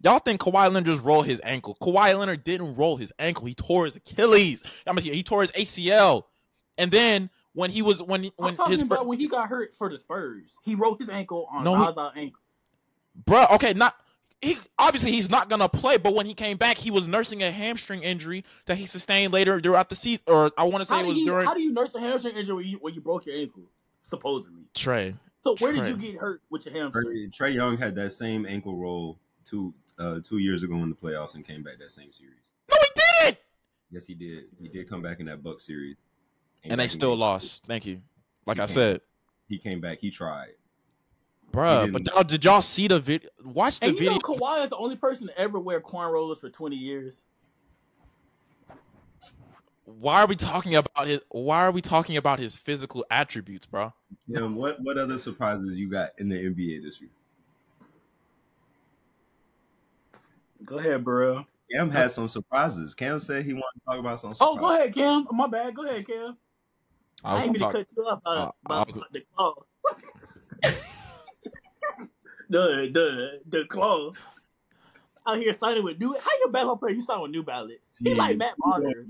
Y'all think Kawhi Leonard just rolled his ankle. Kawhi Leonard didn't roll his ankle. He tore his Achilles. He tore his ACL. And then when he got hurt for the Spurs, he rolled his ankle on Zaza ankle. Bro, okay, he's not gonna play, but when he came back, he was nursing a hamstring injury that he sustained later throughout the season, or I want to say during. How do you nurse a hamstring injury when you broke your ankle, supposedly? Trey. So where did you get hurt with your hamstring? Trey Young had that same ankle roll 2 years ago in the playoffs and came back that same series. No, he didn't. Yes, he did. He did come back in that Bucks series, and they still lost. Thank you. Like I said, he came back. He tried. Bruh, but did y'all see the video? Watch the video. You know Kawhi is the only person to ever wear cornrows for 20 years. Why are we talking about his physical attributes, bro? Yeah, what other surprises you got in the NBA this year? Go ahead, bro. Cam had some surprises. Cam said he wanted to talk about some surprises. Oh, go ahead, Cam. My bad. Go ahead, Cam. I ain't gonna cut you up about the claw. the claw. Out here signing with new. How your basketball player? You sign with New Balance. He like Matt Bonner.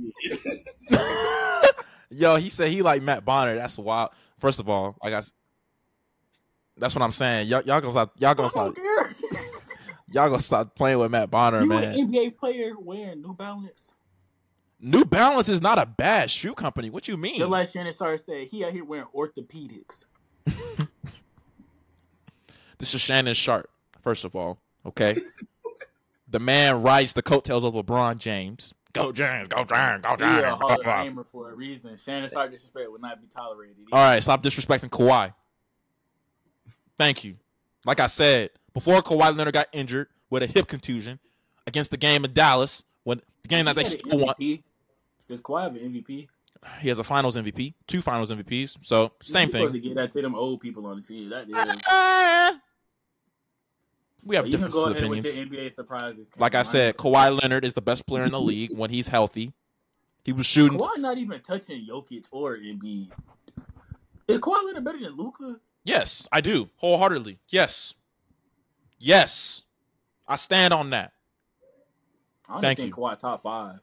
Yo, he said he like Matt Bonner. That's wild. First of all, that's what I'm saying. Y'all gonna stop. Y'all gonna stop playing with Matt Bonner, man. An NBA player wearing New Balance. New Balance is not a bad shoe company. What you mean? Just like Shannon Sharp said, he out here wearing orthopedics. This is Shannon Sharp, first of all. Okay. The man rides the coattails of LeBron James. Go James, go James, go James. He's a Hall of Famer for a reason. Shannon Sharp disrespect would not be tolerated either. All right, stop disrespecting Kawhi. Thank you. Like I said, before Kawhi Leonard got injured with a hip contusion against the game in Dallas, when the game that they still won. Does Kawhi have an MVP? He has a Finals MVP, 2 Finals MVPs. So same thing. Supposed to get that to them old people on the team. That is. We have different opinions. With the NBA surprises. Like I said, Kawhi Leonard is the best player in the league when he's healthy. He was shooting. Kawhi not even touching Jokic or Embiid. Is Kawhi Leonard better than Luka? Yes, I do. Wholeheartedly. Yes. I stand on that. I don't think Kawhi top 5.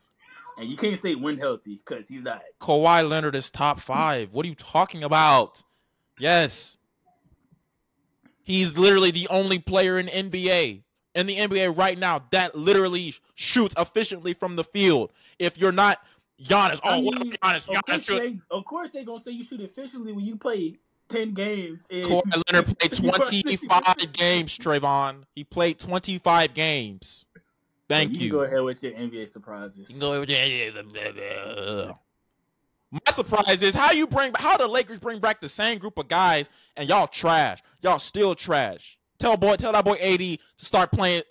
And you can't say when healthy because he's not. Kawhi Leonard is top 5. What are you talking about? Yes. He's literally the only player in the NBA right now that literally shoots efficiently from the field. If you're not Giannis, Giannis. Of course they're going to say you shoot efficiently when you play 10 games. Kawhi Leonard played 25 games, Trevon. He played 25 games. Thank you. You can go ahead with your NBA surprises. You can go ahead with your My surprise is how the Lakers bring back the same group of guys and y'all trash. Y'all still trash. Tell that boy AD to start playing.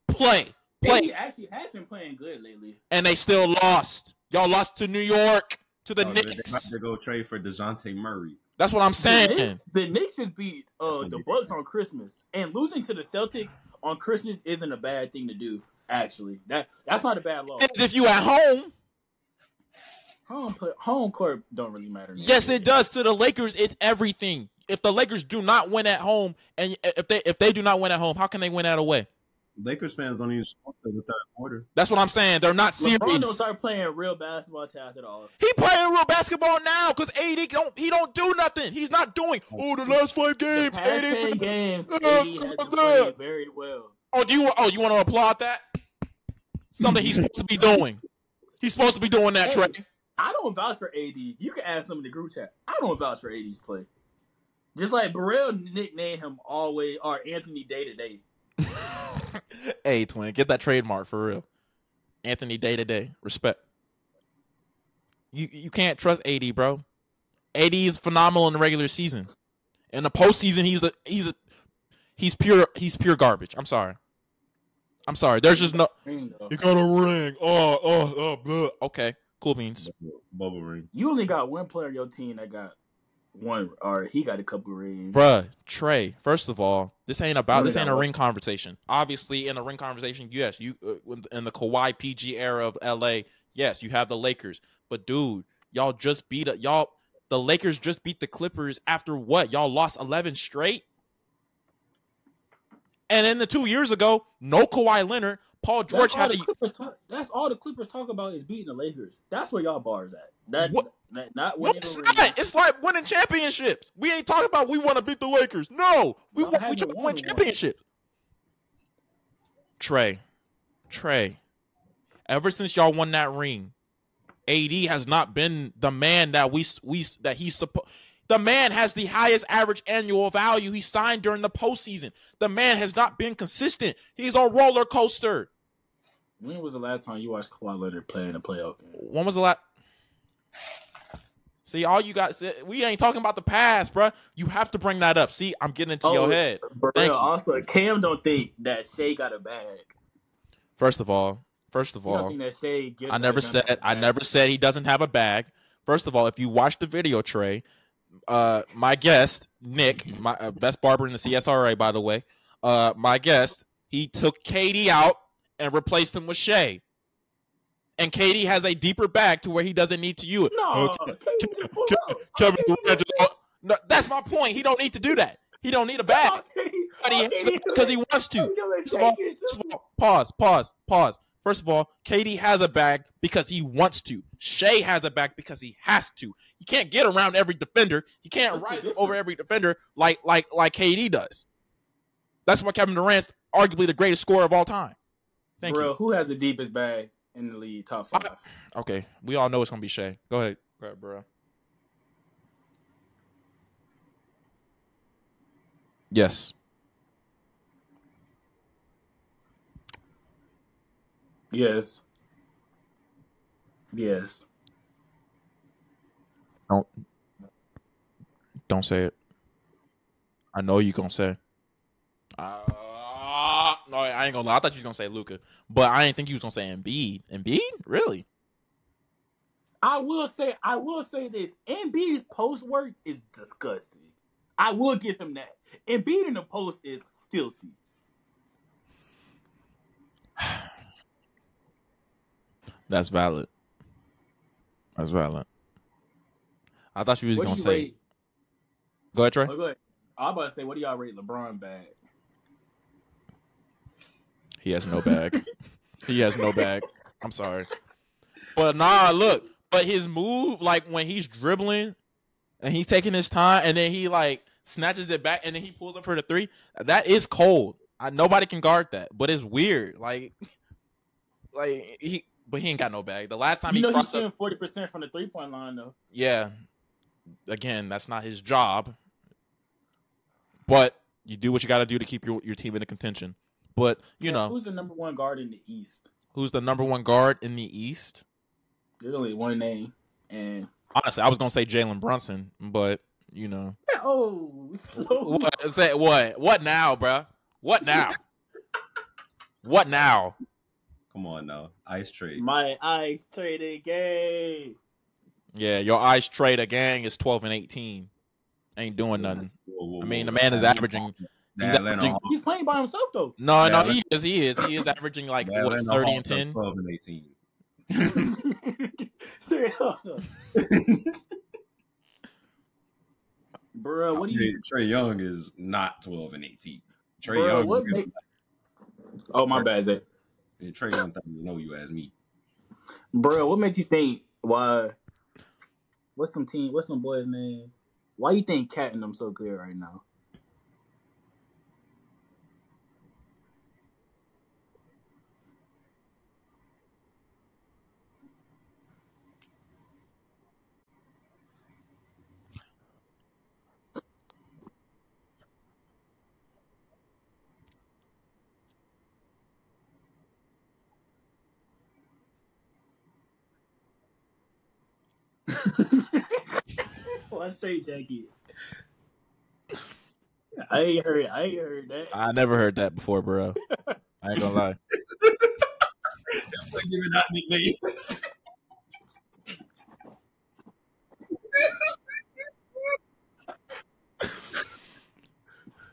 Play. He actually has been playing good lately. And they still lost. Y'all lost to New York, to the Knicks. They're about to go trade for DeJounte Murray. That's what I'm saying. The Knicks just beat the Bucks on Christmas. And losing to the Celtics on Christmas isn't a bad thing to do, actually. That's not a bad loss. If you at home. Home court don't really matter. Yes, it does. To the Lakers, it's everything. If the Lakers do not win at home, and if they do not win at home, how can they win at away? Lakers fans don't even score till the third quarter. That's what I'm saying. They're not serious. LeBron don't start playing real basketball till after the All-Star. He playing real basketball now because AD don't do nothing. He's not doing. Oh, the last 5 games. The past 10 games, AD has been playing very well. Oh, you want to applaud that? Something he's supposed to be doing. He's supposed to be doing that, Trey. I don't vouch for AD. You can ask them in the group chat. I don't vouch for AD's play. Just like Borel nicknamed him always or Anthony Day to Day. Hey, twin, get that trademark for real. Anthony Day to Day. Respect. You can't trust AD, bro. AD is phenomenal in the regular season. In the postseason, he's pure garbage. I'm sorry. There's just no. You got a ring. Blah. Okay, cool beans. Bubble ring. You only got one player on your team that got one, or he got a couple rings. Bruh, Trey. First of all, this ain't a ring conversation. Obviously, in a ring conversation, yes, you in the Kawhi PG era of LA, yes, you have the Lakers. But dude, the Lakers just beat the Clippers after what? Y'all lost 11 straight. And then the 2 years ago, no Kawhi Leonard. Paul George had that's all the Clippers talk about is beating the Lakers. That's where y'all bars at. Not winning. It's like winning championships. We ain't talking about we want to beat the Lakers. No, we try to win championships. Trey. Ever since y'all won that ring, AD has not been the man that he's supposed. The man has the highest average annual value he signed during the postseason. The man has not been consistent. He's a roller coaster. When was the last time you watched Kawhi Leonard play in a playoff game? When was the last? See, all you got, we ain't talking about the past, bro. You have to bring that up. See, I'm getting into your head. Thank you. Also, Cam don't think that Shea got a bag. First of all, I never said he doesn't have a bag. First of all, if you watch the video, Trey, my guest, Nick, my best barber in the CSRA, by the way, my guest, he took KD out and replaced him with Shea. And KD has a deeper bag to where he doesn't need to use it. No, Kevin Durant no, that's my point. He don't need to do that. He don't need a bag. Because he wants to. Pause. First of all, KD has a bag because he wants to. Shea has a bag because he has to. He can't get around every defender. He can't rise over every defender like KD does. That's why Kevin Durant's arguably the greatest scorer of all time. Thank you. Who has the deepest bag in the league? Top 5. Okay, we all know it's gonna be Shea. Go ahead, bro. Yes. Yes. Don't say it. I know you gonna say. No, I ain't gonna lie. I thought you was gonna say Luka, but I didn't think you was gonna say Embiid. Embiid, really? I will say this: Embiid's post work is disgusting. I will give him that. Embiid in the post is filthy. That's valid. I thought you was gonna say. Rate? Go ahead, Trey. Oh, go ahead. I'm about to say, what do y'all rate LeBron bag? He has no bag. I'm sorry, but nah. Look, but his move, like when he's dribbling and he's taking his time, and then he like snatches it back, and then he pulls up for the 3. That is cold. Nobody can guard that, but it's weird. But he ain't got no bag. The last time he's crossed shooting 40% from the 3-point line, though. Yeah. Again, that's not his job. But you do what you got to do to keep your team in the contention. But, you know. Who's the number 1 guard in the East? Who's the number 1 guard in the East? There's only one name. And honestly, I was going to say Jalen Brunson, but, you know. Oh, slow. What now, bro? What now? Come on now. Ice trade. My ice trading game. Yeah, your ice trader gang is 12-18. Ain't doing nothing. I mean, the man is averaging. He's playing by himself though. No, he is. He is averaging like 30 and 10. 12 and 18. Bro, what do you? Trae Young is not 12 and 18. Trae Young. Oh, my bad, Zach. And Trey Young thing, you know you asked me. Bro, what makes you think why? What's some boy's name? Why you think Cat and them so good right now? Why straight jacket? I ain't heard that. I never heard that before, bro. I ain't gonna lie. Like giving out nicknames.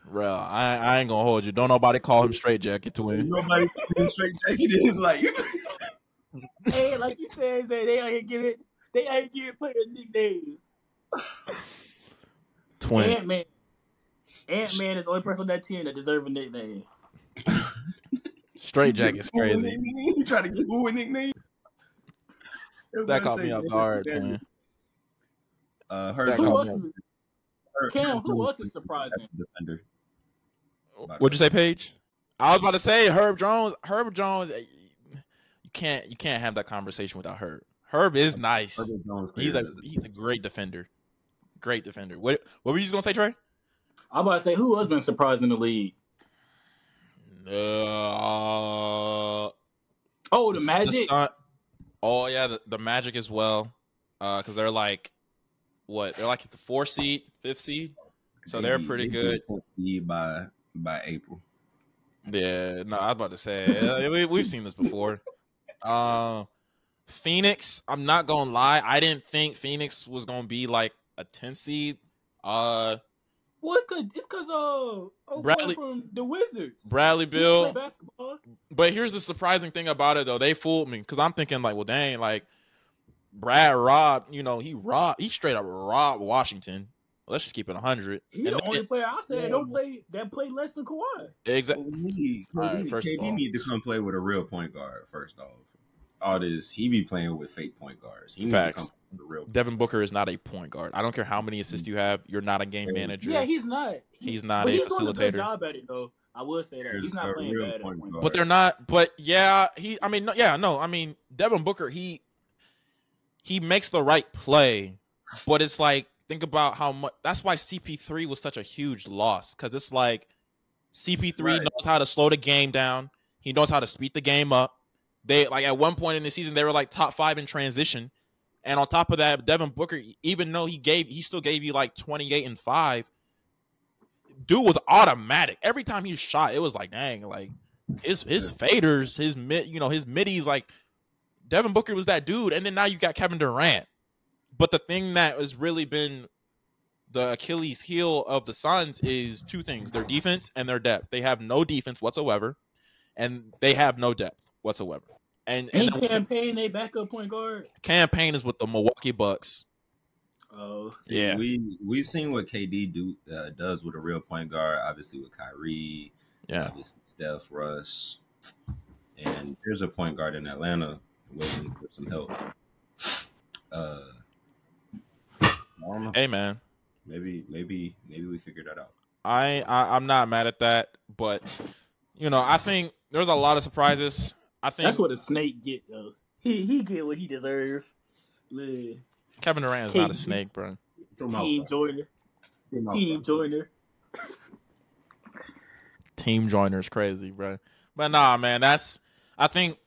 Bro, I ain't gonna hold you. Don't nobody call him straight jacket twin. Nobody straight jacket is like. Hey, like you said, they out here giving players nicknames. Twin. Ant-Man is the only person on that team that deserves a nickname. Straight jacket's crazy. You try to give who a nickname? That caught me off guard, twin. Who else is surprising? Defender. What'd you say, Paige? I was about to say Herb Jones. Herb Jones, you can't have that conversation without Herb. Herb is nice. He's a great defender. Great defender. What were you just gonna say, Trey? I'm about to say who else been surprised in the league? The Magic. The Magic as well. Because they're like, what? They're like the 4th seed, 5th seed. So they're pretty good. 10th seed by April. Yeah, no, I was about to say we've seen this before. Phoenix, I'm not gonna lie, I didn't think Phoenix was gonna be like a 10th seed. Well, it's because Bradley from the Wizards. Bradley Beal. Play basketball. But here's the surprising thing about it though. They fooled me because I'm thinking like, well, dang, like Brad robbed, he straight up robbed Washington. Let's just keep it 100. He's the only player out there that play less than Kawhi. Exactly. KD need to come play with a real point guard first off. All this, he be playing with fake point guards. Facts. Devin Booker is not a point guard. I don't care how many assists you have. You're not a game manager. Yeah, he's not. He's not a facilitator. Doing a good job at it, though. I will say that he's not playing bad at point guard. But they're not. But yeah, Devin Booker, he makes the right play, but it's like, think about how much. That's why CP3 was such a huge loss, because it's like CP3 knows how to slow the game down. He knows how to speed the game up. They like at one point in the season they were like top 5 in transition, and on top of that, Devin Booker, even though he still gave you like 28 and 5. Dude was automatic every time he shot. It was like, dang, like his faders, his middies, like Devin Booker was that dude. And then now you got Kevin Durant. But the thing that has really been the Achilles heel of the Suns is 2 things: their defense and their depth. They have no defense whatsoever, and they have no depth whatsoever. And Campaign, they backup point guard. Campaign is with the Milwaukee Bucks. Oh, yeah. We've seen what KD does with a real point guard. Obviously with Kyrie, obviously Steph, Russ, and there's a point guard in Atlanta waiting for some help. I don't know. Hey man, maybe we figured that out. I'm not mad at that, but I think there's a lot of surprises. I think that's what a snake get though. He get what he deserves. Kevin Durant is not a snake, bro. Team joiner. Team joiner is crazy, bro. But nah, man, I don't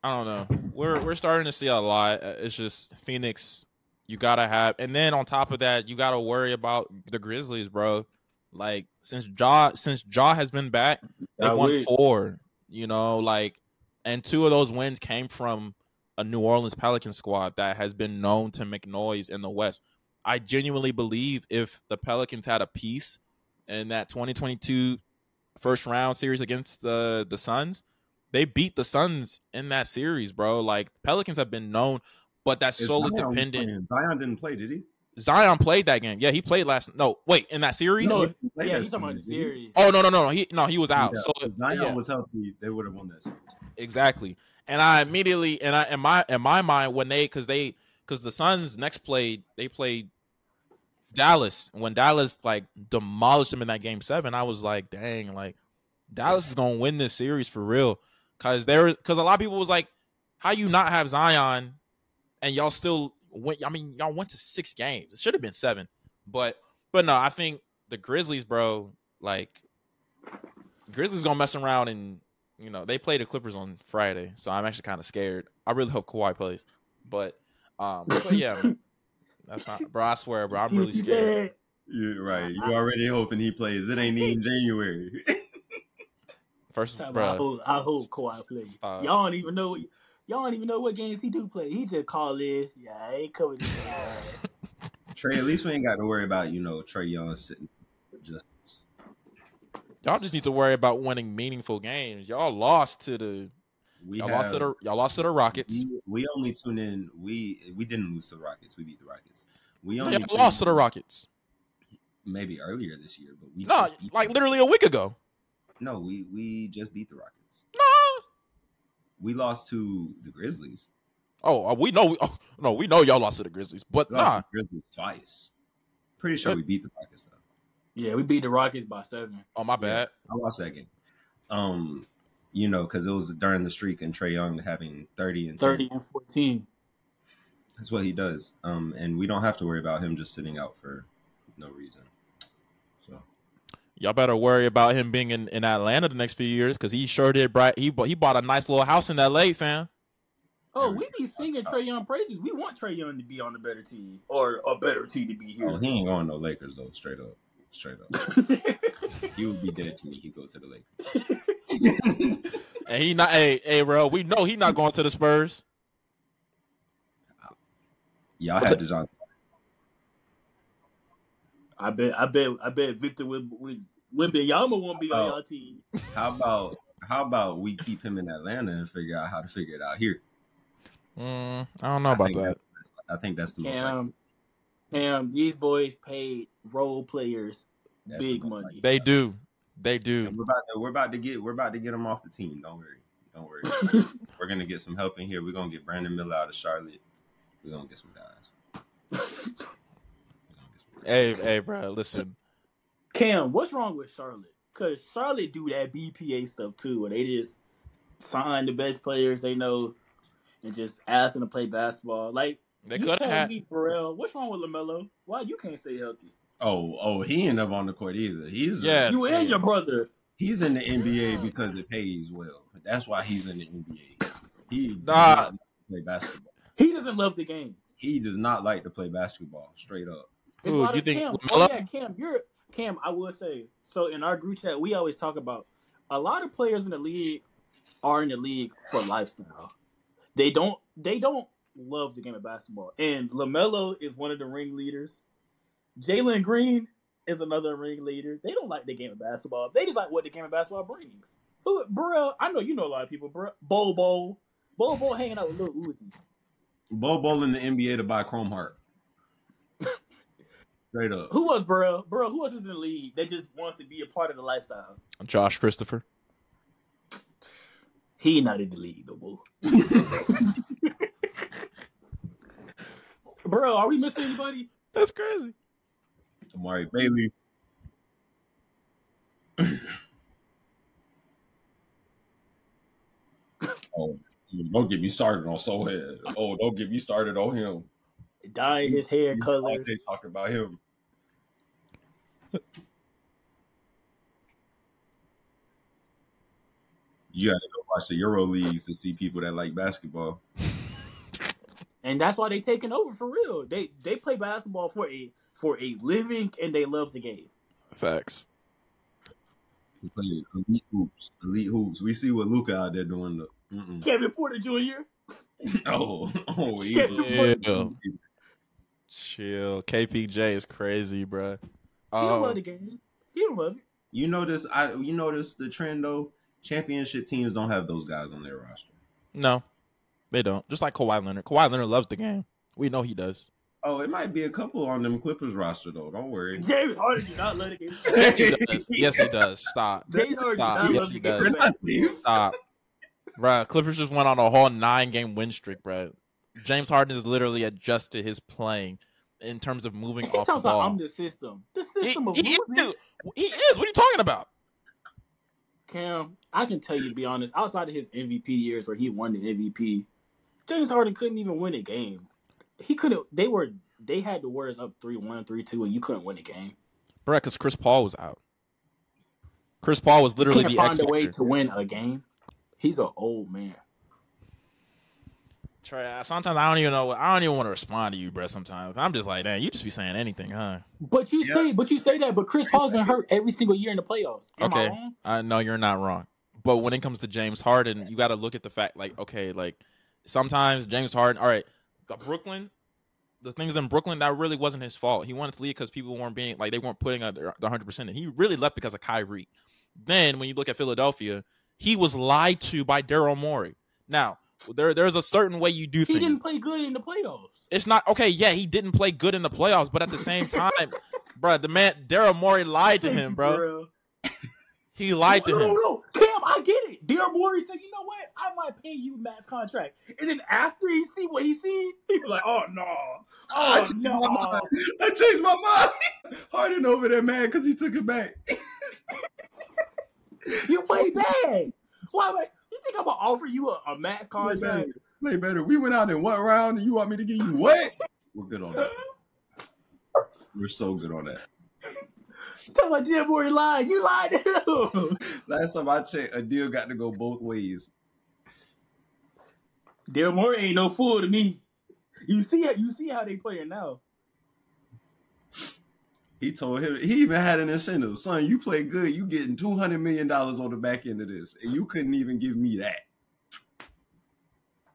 know. We're starting to see a lot. It's just Phoenix. You gotta have, and then on top of that, you gotta worry about the Grizzlies, bro. Like since Ja has been back, they won 4. And 2 of those wins came from a New Orleans Pelicans squad that has been known to make noise in the West. I genuinely believe if the Pelicans had a piece in that 2022 first round series against the Suns, they beat the Suns in that series, bro. Like Pelicans have been known, but that's solely dependent. Zion didn't play, did he? Zion played that game. Yeah, he played last. No, wait, in that series. No, Yeah, he's talking about the series. Oh no. He was out. Yeah, So if Zion yeah, was healthy, they would have won that series. exactly. And I immediately in my mind when because the Suns next played Dallas. When Dallas like demolished them in that game 7, I was like, dang, like Dallas is gonna win this series for real. Because a lot of people was like, how you not have Zion and y'all still went? I mean, y'all went to 6 games. It should have been 7, but no, I think the Grizzlies, bro, like Grizzlies gonna mess around and they play the Clippers on Friday, so I'm actually kind of scared. I really hope Kawhi plays, but yeah, man. That's not, bro. I swear, bro. I'm really scared. You're right. You already hoping he plays. It ain't even January. First, bro. I hope Kawhi plays. Stop. Y'all don't even know what games he do play. He just call in. Yeah, I ain't coming in. Trey, at least we ain't got to worry about Trey Young sitting. Y'all just need to worry about winning meaningful games. Y'all lost to the. Y'all lost to the Rockets. We only tune in. We didn't lose to the Rockets. We beat the Rockets. We only lost to the Rockets. Maybe earlier this year, but we like literally a week ago. No, we just beat the Rockets. No, we lost to the Grizzlies. Oh, we know. We know y'all lost to the Grizzlies, but we lost to the Grizzlies twice. Pretty sure we beat the Rockets though. Yeah, we beat the Rockets by 7. Oh, my bad. Yeah, I watched that game. Because it was during the streak and Trae Young having 30 and 14. That's what he does. And we don't have to worry about him just sitting out for no reason. So y'all better worry about him being in Atlanta the next few years because he sure did. He bought a nice little house in LA, fam. Oh, we be singing Trae Young praises. We want Trae Young to be on the better team or a better team to be here. Oh, he ain't going no Lakers though. Straight up. He would be dead to me. He goes to the Lakers. And he not. Hey, bro. We know he not going to the Spurs. Y'all had DeJounte. I bet Victor Wembanyama won't be on y'all team. How about we keep him in Atlanta and figure out how to figure it out here? I don't know about that. I think that's the most likely. Cam, these boys paid role players big money. They do. And we're about to get them off the team. Don't worry. We're gonna get some help in here. We're gonna get Brandon Miller out of Charlotte. We're gonna get some guys. Hey, bro, listen. Cam, what's wrong with Charlotte? Because Charlotte do that BPA stuff too, where they just sign the best players they know and just ask them to play basketball. Like, they could have had Borel. What's wrong with LaMelo? Why you can't stay healthy? Oh, he ain't up on the court either. You and your brother. He's in the NBA because it pays well. That's why he's in the NBA. He does not play basketball. He doesn't love the game. He does not like to play basketball. Straight up. You think Cam? LaMelo? Oh yeah, Cam. I will say so. In our group chat, we always talk about a lot of players in the league are in the league for lifestyle. They don't love the game of basketball. And LaMelo is one of the ringleaders. Jalen Green is another ringleader. They don't like the game of basketball. They just like what the game of basketball brings. Borel, I know you know a lot of people. Bobo hanging out with Lil Uzi. Bobo in the NBA to buy Chrome Heart. Straight up. Who was Borel? Who else is in the league that just wants to be a part of the lifestyle? Josh Christopher. He not in the league, no more. Bro, are we missing anybody? That's crazy. Amari Bailey. Oh, don't get me started on Sohead. Oh, don't get me started on him. Dyeing his hair colors. They talking about him. You gotta go watch the Euro leagues to see people that like basketball. And that's why they taking over for real. They play basketball for a living and they love the game. Facts. We play elite hoops. We see what Luka out there doing. Kevin Porter Jr. Chill. KPJ is crazy, bro. He don't love the game. He don't love it. You notice the trend though. Championship teams don't have those guys on their roster. No, they don't. Just like Kawhi Leonard. Kawhi Leonard loves the game. We know he does. Oh, it might be a couple on them Clippers roster though. Don't worry. James Harden do not let it get Yes, he does. Yes, he does. Stop. James Harden Stop. do not Yes, love he to get does. back. Stop. Bruh, Clippers just went on a whole 9-game win streak, bruh. James Harden has literally adjusted his playing in terms of moving off the Like ball. I'm the system. The system of He losing. is. What are you talking about? Cam, I can tell you, to be honest, outside of his MVP years where he won the MVP, James Harden couldn't even win a game. He couldn't. They had the Warriors up 3-1, 3-2, and you couldn't win a game. Bruh, because Chris Paul was out. Chris Paul was literally Can't the find X a way factor. to win a game. He's an old man. Trey, sometimes I don't even want to respond to you, bro. Sometimes I'm just like, damn, you just be saying anything, huh? But you say that. But Chris Paul's been hurt every single year in the playoffs. Am I Okay, wrong? I know you're not wrong. But when it comes to James Harden, you got to look at the fact, like, okay, like sometimes James Harden, all right, the things in Brooklyn, that really wasn't his fault. He wanted to leave because people weren't being like they weren't putting the 100% in. He really left because of Kyrie. Then when you look at Philadelphia, he was lied to by Daryl Morey. Now, there's a certain way you do things. He didn't play good in the playoffs. It's not okay. Yeah, he didn't play good in the playoffs, but at the same time, bro, the man Daryl Morey lied to him, bro. He lied to him. No, Cam, I get it. Daryl Morey said, "You know what? I might pay you max contract." And then after he see what he seen, he was like, "Oh no, I changed my mind. Harden over there, man, because he took it back. You play bad. Why? You think I'm gonna offer you a max contract? Play better. We went out in what round, and you want me to give you what? We're good on that. We're so good on that. Tell my Daryl Morey lied. You lied to him. Last time I checked, a deal got to go both ways. Daryl Morey ain't no fool to me. You see how they playing now. He told him, he even had an incentive. Son, you play good, you getting $200 million on the back end of this, and you couldn't even give me that.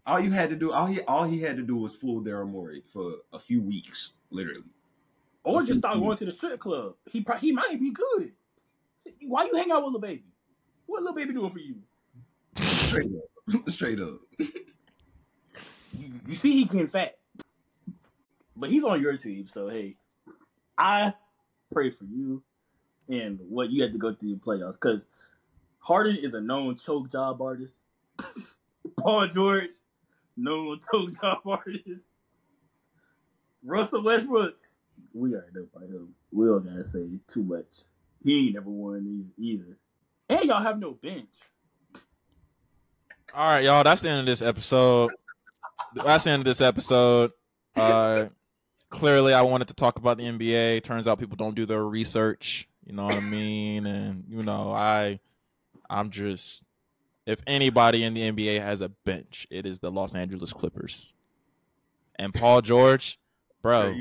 All you had to do, all he had to do was fool Daryl Morey for a few weeks, literally. Or just start going to the strip club. He might be good. Why you hang out with Lil Baby? What Lil Baby doing for you? Straight up. You see he getting fat. But he's on your team, so hey. I pray for you and what you had to go through the playoffs. Because Harden is a known choke job artist. Paul George, known choke job artist. Russell Westbrook, we already know about him. We don't gotta say too much. He ain't never won either. And y'all have no bench. All right, y'all. That's the end of this episode. Clearly, I wanted to talk about the NBA. Turns out people don't do their research. You know what I mean? And I'm just, if anybody in the NBA has a bench, it is the Los Angeles Clippers. And Paul George, bro.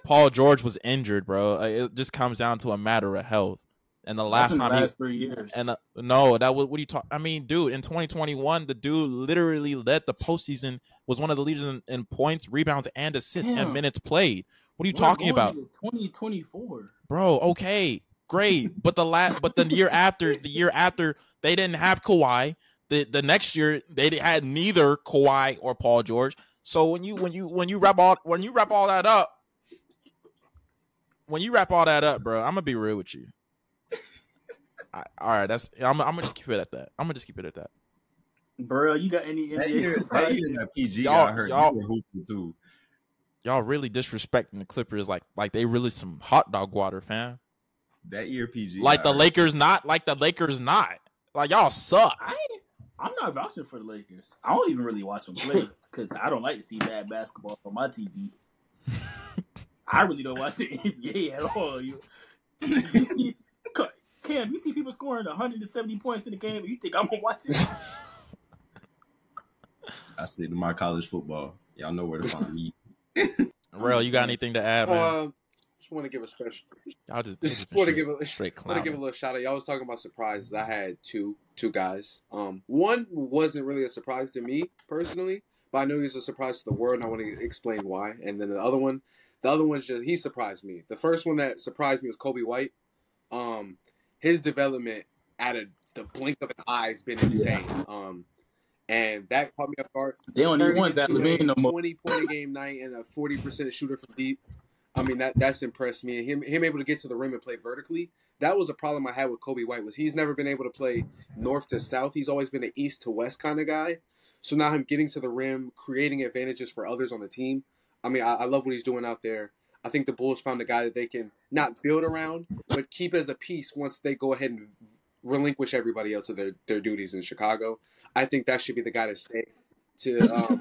Paul George was injured, bro. It just comes down to a matter of health. And the last 3 years. And no, that was what are you talking? I mean, dude, in 2021, the dude literally led the postseason. Was one of the leaders in points, rebounds, and assists and minutes played. What are you talking about? 2024, bro. Okay, great. But the year after, they didn't have Kawhi. The next year they had neither Kawhi or Paul George. So when you wrap all that up, bro, I'm gonna be real with you. All right, I'm gonna just keep it at that. Bro, you got any NBA? That PG got hurt. Y'all were hooping too. Y'all really disrespecting the Clippers like they really some hot dog water, fam. That year PG. Like the Lakers not. Like y'all suck. I'm not vouching for the Lakers. I don't even really watch them play because I don't like to see bad basketball on my TV. I really don't watch the NBA at all. You see, Cam, you see people scoring 170 points in the game, and you think I'm gonna watch it? I stick to my college football. Y'all know where to find me. Real, you got anything to add, man? Just want to give a special. I'll just want to give a little shout out. Y'all was talking about surprises. I had two guys. One wasn't really a surprise to me personally, but I know he was a surprise to the world, and I want to explain why. And then the other one's just he surprised me. The first one that surprised me was Kobe White. His development at the blink of an eye has been insane. And that caught me off guard. They don't even want that Levine no more. 20-point a game night and a 40% shooter from deep. I mean, that's impressed me. Him able to get to the rim and play vertically. That was a problem I had with Kobe White, was he's never been able to play north to south. He's always been an east to west kind of guy. So now him getting to the rim, creating advantages for others on the team. I mean, I love what he's doing out there. I think the Bulls found a guy that they can not build around, but keep as a piece once they go ahead and relinquish everybody else of their duties in Chicago. I think that should be the guy to stay to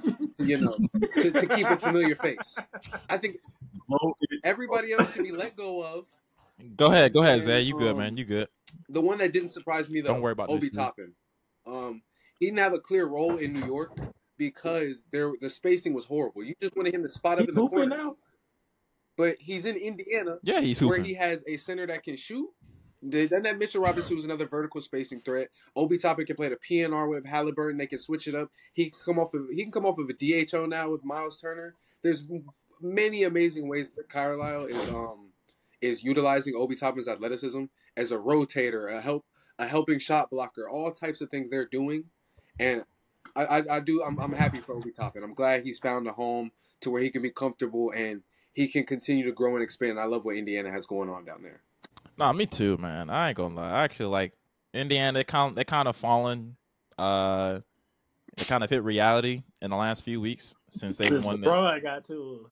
keep a familiar face. I think everybody else should be let go of. Go ahead, Zay. You good, man? You good? The one that didn't surprise me though, don't worry about Obi Toppin. He didn't have a clear role in New York because the spacing was horrible. You just wanted him to spot up in the corner. Now? But he's in Indiana, he's hooping, where he has a center that can shoot. Then that Mitchell Robinson was another vertical spacing threat. Obi Toppin can play the PNR with Halliburton. They can switch it up. He can come off of a DHO now with Miles Turner. There's many amazing ways that Carlisle is utilizing Obi Toppin's athleticism as a rotator, a helping shot blocker, all types of things they're doing. And I'm happy for Obi Toppin. I'm glad he's found a home to where he can be comfortable and he can continue to grow and expand. I love what Indiana has going on down there. Nah, me too, man. I ain't gonna lie. I actually like Indiana. They kind of fallen. They kind of hit reality in the last few weeks since they won. LeBron got to.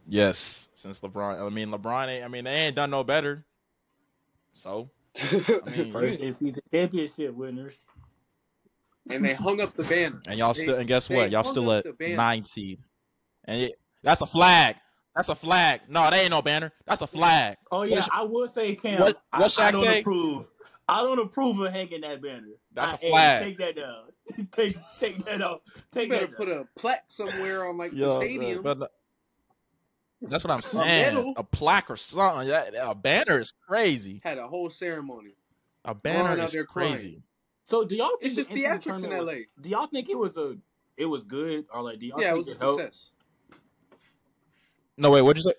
Yes, since LeBron. LeBron. They ain't done no better. So, first in-season championship winners. And they hung up the banner. And guess what? Y'all still at 9 seed. And that's a flag. That's a flag. No, that ain't no banner. That's a flag. Oh yeah, I would say, Cam. What Shaq say? I don't approve of hanging that banner. That's a flag. Take that down. take that off. You better put a plaque somewhere on the stadium. That's what I'm saying. A plaque or something. A banner is crazy. Had a whole ceremony. A banner is crazy. Crying. So do y'all think it's just theatrics in LA? Do y'all think it was good, or do y'all think it was a success? No, wait, what'd you say?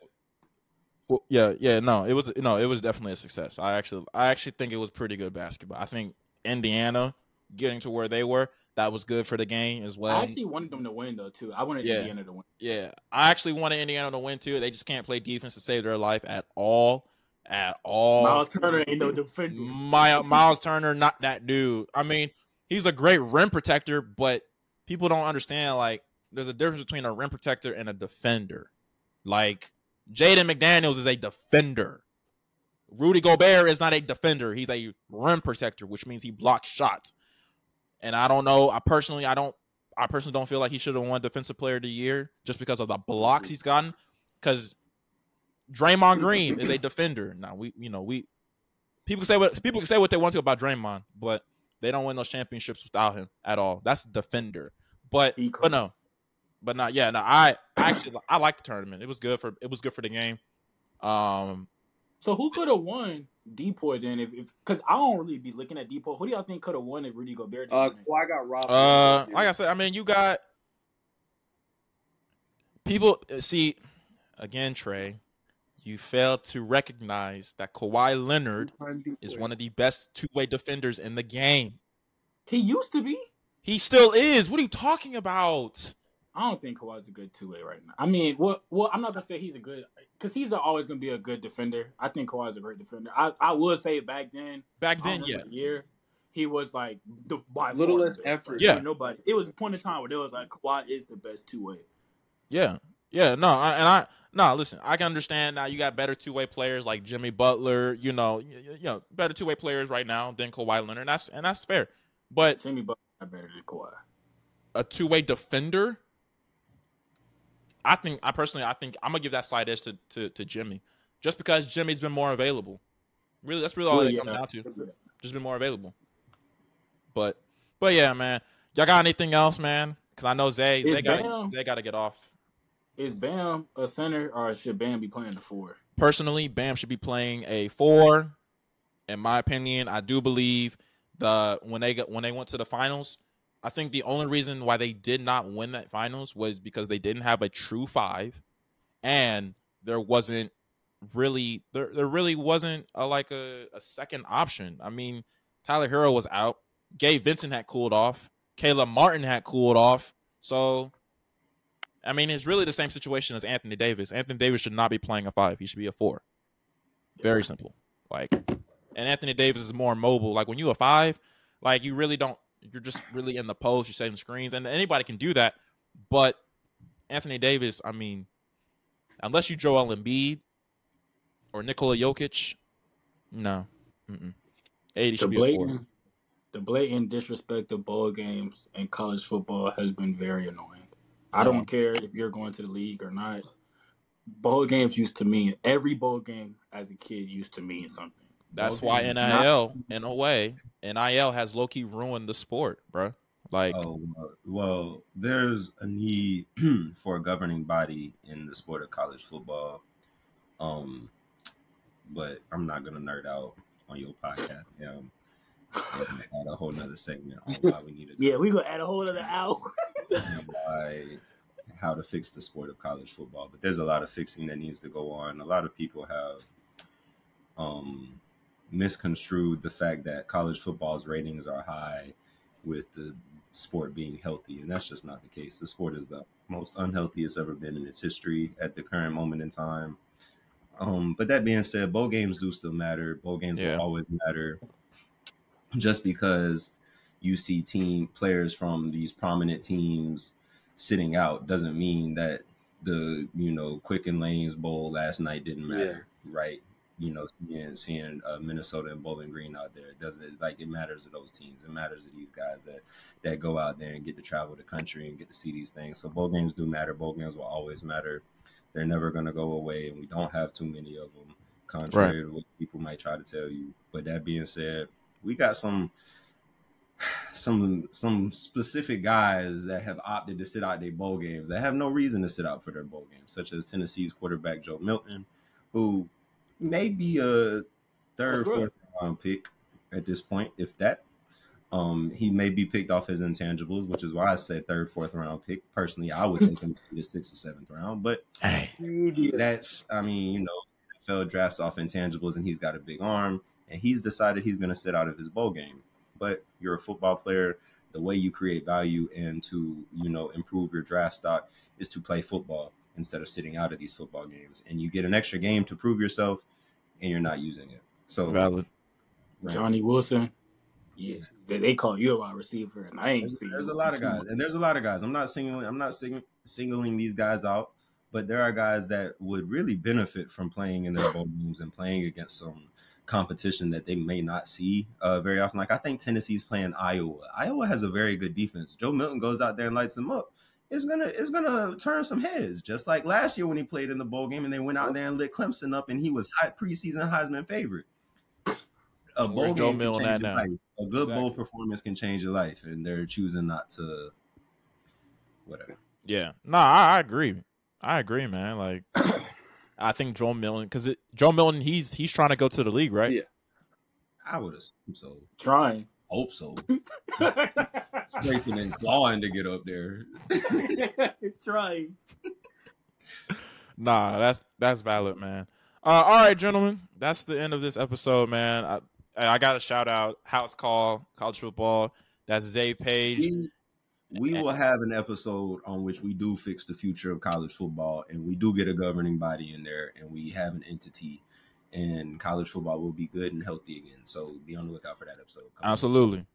Well, it was definitely a success. I actually think it was pretty good basketball. I think Indiana getting to where they were, that was good for the game as well. I actually wanted them to win though too. I wanted Indiana to win. Yeah, I actually wanted Indiana to win too. They just can't play defense to save their life at all. Miles Turner ain't no defender. Miles Turner, not that dude. He's a great rim protector, but people don't understand, there's a difference between a rim protector and a defender. Jaden McDaniels is a defender. Rudy Gobert is not a defender. He's a rim protector, which means he blocks shots. And I don't know. I personally don't feel like he should have won Defensive Player of the Year just because of the blocks he's gotten. Because Draymond Green is a defender. Now people can say what they want to about Draymond, but they don't win those championships without him at all. That's defender. But no. But not, yeah, no. I like the tournament. It was good for the game. So who could have won Depoy then? If because I don't really be looking at Depoy. Who do y'all think could have won if Rudy Gobert didn't win? I got robbed. Like I said, you got people. See, again, Trey, you failed to recognize that Kawhi Leonard is one of the best two-way defenders in the game. He used to be. He still is. What are you talking about? I don't think Kawhi's a good two-way right now. I'm not gonna say he's a good, because he's always gonna be a good defender. I think Kawhi's a great defender. I would say back then, yeah, year he was by little less effort. Yeah, nobody. It was a point in time where there was Kawhi is the best two-way. Yeah. Listen, I can understand now. You got better two-way players like Jimmy Butler. Better two-way players right now than Kawhi Leonard. And that's fair. But Jimmy Butler is better than Kawhi. A two-way defender. I think I'm gonna give that side edge to Jimmy, just because Jimmy's been more available. Really, that's really all it comes down to. Just been more available. But yeah, man. Y'all got anything else, man? Because I know Zay got to get off. Is Bam a center, or should Bam be playing the 4? Personally, Bam should be playing a 4. In my opinion, I do believe when they went to the finals, I think the only reason why they did not win that finals was because they didn't have a true 5, and there really wasn't a second option. Tyler Hero was out. Gabe Vincent had cooled off. Caleb Martin had cooled off. So, I mean, it's really the same situation as Anthony Davis. Anthony Davis should not be playing a 5. He should be a 4. Very simple. Like, and Anthony Davis is more mobile. Like, when you're a 5, like, you really don't, you're just really in the post, you're saving screens, and anybody can do that. But Anthony Davis, I mean, unless you Joel Embiid or Nikola Jokic, no. 80 should be a 4. The blatant disrespect of bowl games in college football has been very annoying. I don't care if you're going to the league or not. Bowl games used to mean, every bowl game as a kid used to mean something. That's why NIL, in a way, NIL has low-key ruined the sport, bro. Like, well, there's a need for a governing body in the sport of college football. But I'm not gonna nerd out on your podcast. Add a whole nother segment on why we need to. We're gonna add a whole other hour. How to fix the sport of college football, but there's a lot of fixing that needs to go on. A lot of people have misconstrued the fact that college football's ratings are high with the sport being healthy, and that's just not the case. The sport is the most unhealthy it's ever been in its history at the current moment in time. But that being said, bowl games do still matter. Bowl games will always matter. Just because you see team players from these prominent teams sitting out doesn't mean that the Quicken Lanes Bowl last night didn't matter, right? Seeing Minnesota and Bowling Green out there, it matters to those teams. It matters to these guys that go out there and get to travel the country and get to see these things. So bowl games do matter. Bowl games will always matter. They're never going to go away, and we don't have too many of them, contrary to what people might try to tell you. But that being said, we got some specific guys that have opted to sit out their bowl games that have no reason to sit out for their bowl games, such as Tennessee's quarterback Joe Milton, who may be a third, fourth round pick at this point, if that. He may be picked off his intangibles, which is why I said third, fourth round pick. Personally, I would take him to the 6th or 7th round, but that's, NFL drafts off intangibles, and he's got a big arm, and he's decided he's going to sit out of his bowl game. But you're a football player. The way you create value and to, improve your draft stock is to play football instead of sitting out of these football games. And you get an extra game to prove yourself, and you're not using it. So valid. Johnny Wilson. Yeah, they call you a wide receiver, and I ain't seen. There's a lot of guys. I'm not singling these guys out, but there are guys that would really benefit from playing in their bowl games and playing against some competition that they may not see very often. Like, I think Tennessee's playing Iowa. Iowa has a very good defense. Joe Milton goes out there and lights them up. It's gonna turn some heads, just like last year when he played in the bowl game and they went out there and lit Clemson up, and he was preseason Heisman favorite. A bowl game can change your life. A good bowl performance can change your life, and they're choosing not to. Whatever. Yeah, no, I agree. I agree, man. Like, I think Joe Milton, because Joe Milton, he's trying to go to the league, right? Yeah, I would assume so. Trying. Hope so. Scraping and clawing to get up there. Trying. Nah, that's valid, man. All right, gentlemen, that's the end of this episode, man. I got to shout out House Call College Football. That's Zay Paige. We will have an episode on which we do fix the future of college football, and we do get a governing body in there, and we have an entity, and college football will be good and healthy again. So be on the lookout for that episode. Absolutely.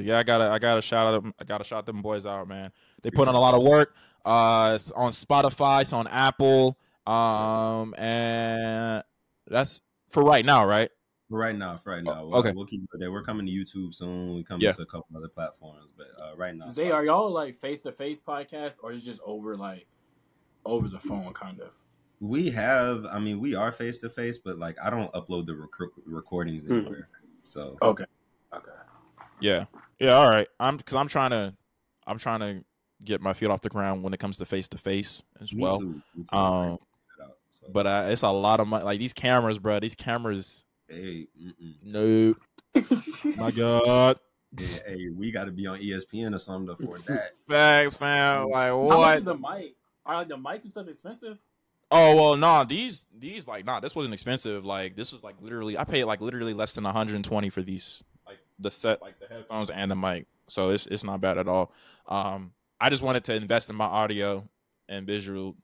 Yeah, I gotta shout out. I gotta shout them boys out, man. They put on a lot of work. It's on Spotify, it's on Apple, and that's for right now, right? For right now. Okay. We'll keep it there. We're coming to YouTube soon. We're coming to a couple other platforms, but right now. Zay, are y'all like face-to-face podcast, or is it just over the phone kind of? We are face-to-face, but like I don't upload the recordings anywhere. So Okay. Yeah. All right. I'm trying to get my feet off the ground when it comes to face-to-face as well. Me too. But it's a lot of money. Like these cameras, bro. These cameras. Hey, no. My God. Yeah, hey, we got to be on ESPN or something to afford that. Facts, fam. Like what? How much is a mic? Are the mics and stuff expensive? Oh well, nah. These like this wasn't expensive. Like this was like literally, I paid like literally less than 120 for these the set, like the headphones and the mic, so it's not bad at all. I just wanted to invest in my audio and visual,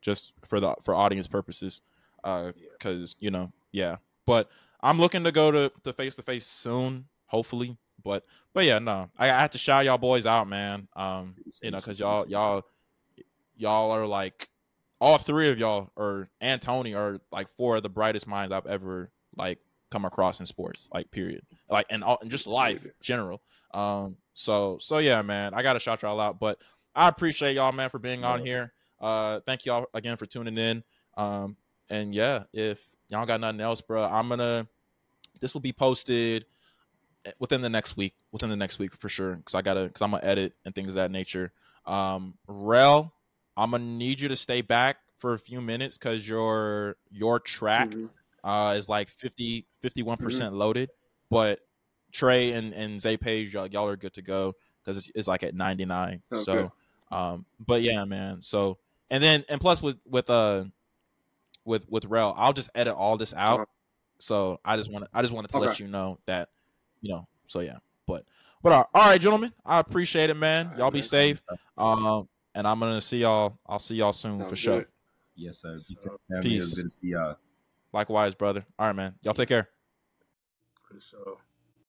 just for audience purposes, because yeah. But I'm looking to go to face soon, hopefully. But yeah, no, I have to shout y'all boys out, man. Because y'all are like, all three of y'all and Tony are like four of the brightest minds I've ever like come across in sports, like period, like and just life general. So yeah, man, I gotta shout y'all out. But I appreciate y'all, man, for being on here. Thank y'all again for tuning in. And yeah, if y'all got nothing else, bro, this will be posted within the next week for sure, because I'm gonna edit and things of that nature. Rel, I'm gonna need you to stay back for a few minutes because your track is like 51% loaded, but Trey and Zay Paige, y'all are good to go because it's like at 99. Okay. So but yeah, man, so and plus with Rel, I'll just edit all this out. So I just wanted to let you know that, so yeah. But all right, gentlemen, I appreciate it, man. Y'all be safe. And I'm gonna see y'all. I'll see y'all soon for sure. Yes, sir. Peace. Good to see y'all. Likewise, brother. All right, man. Y'all take care. For sure.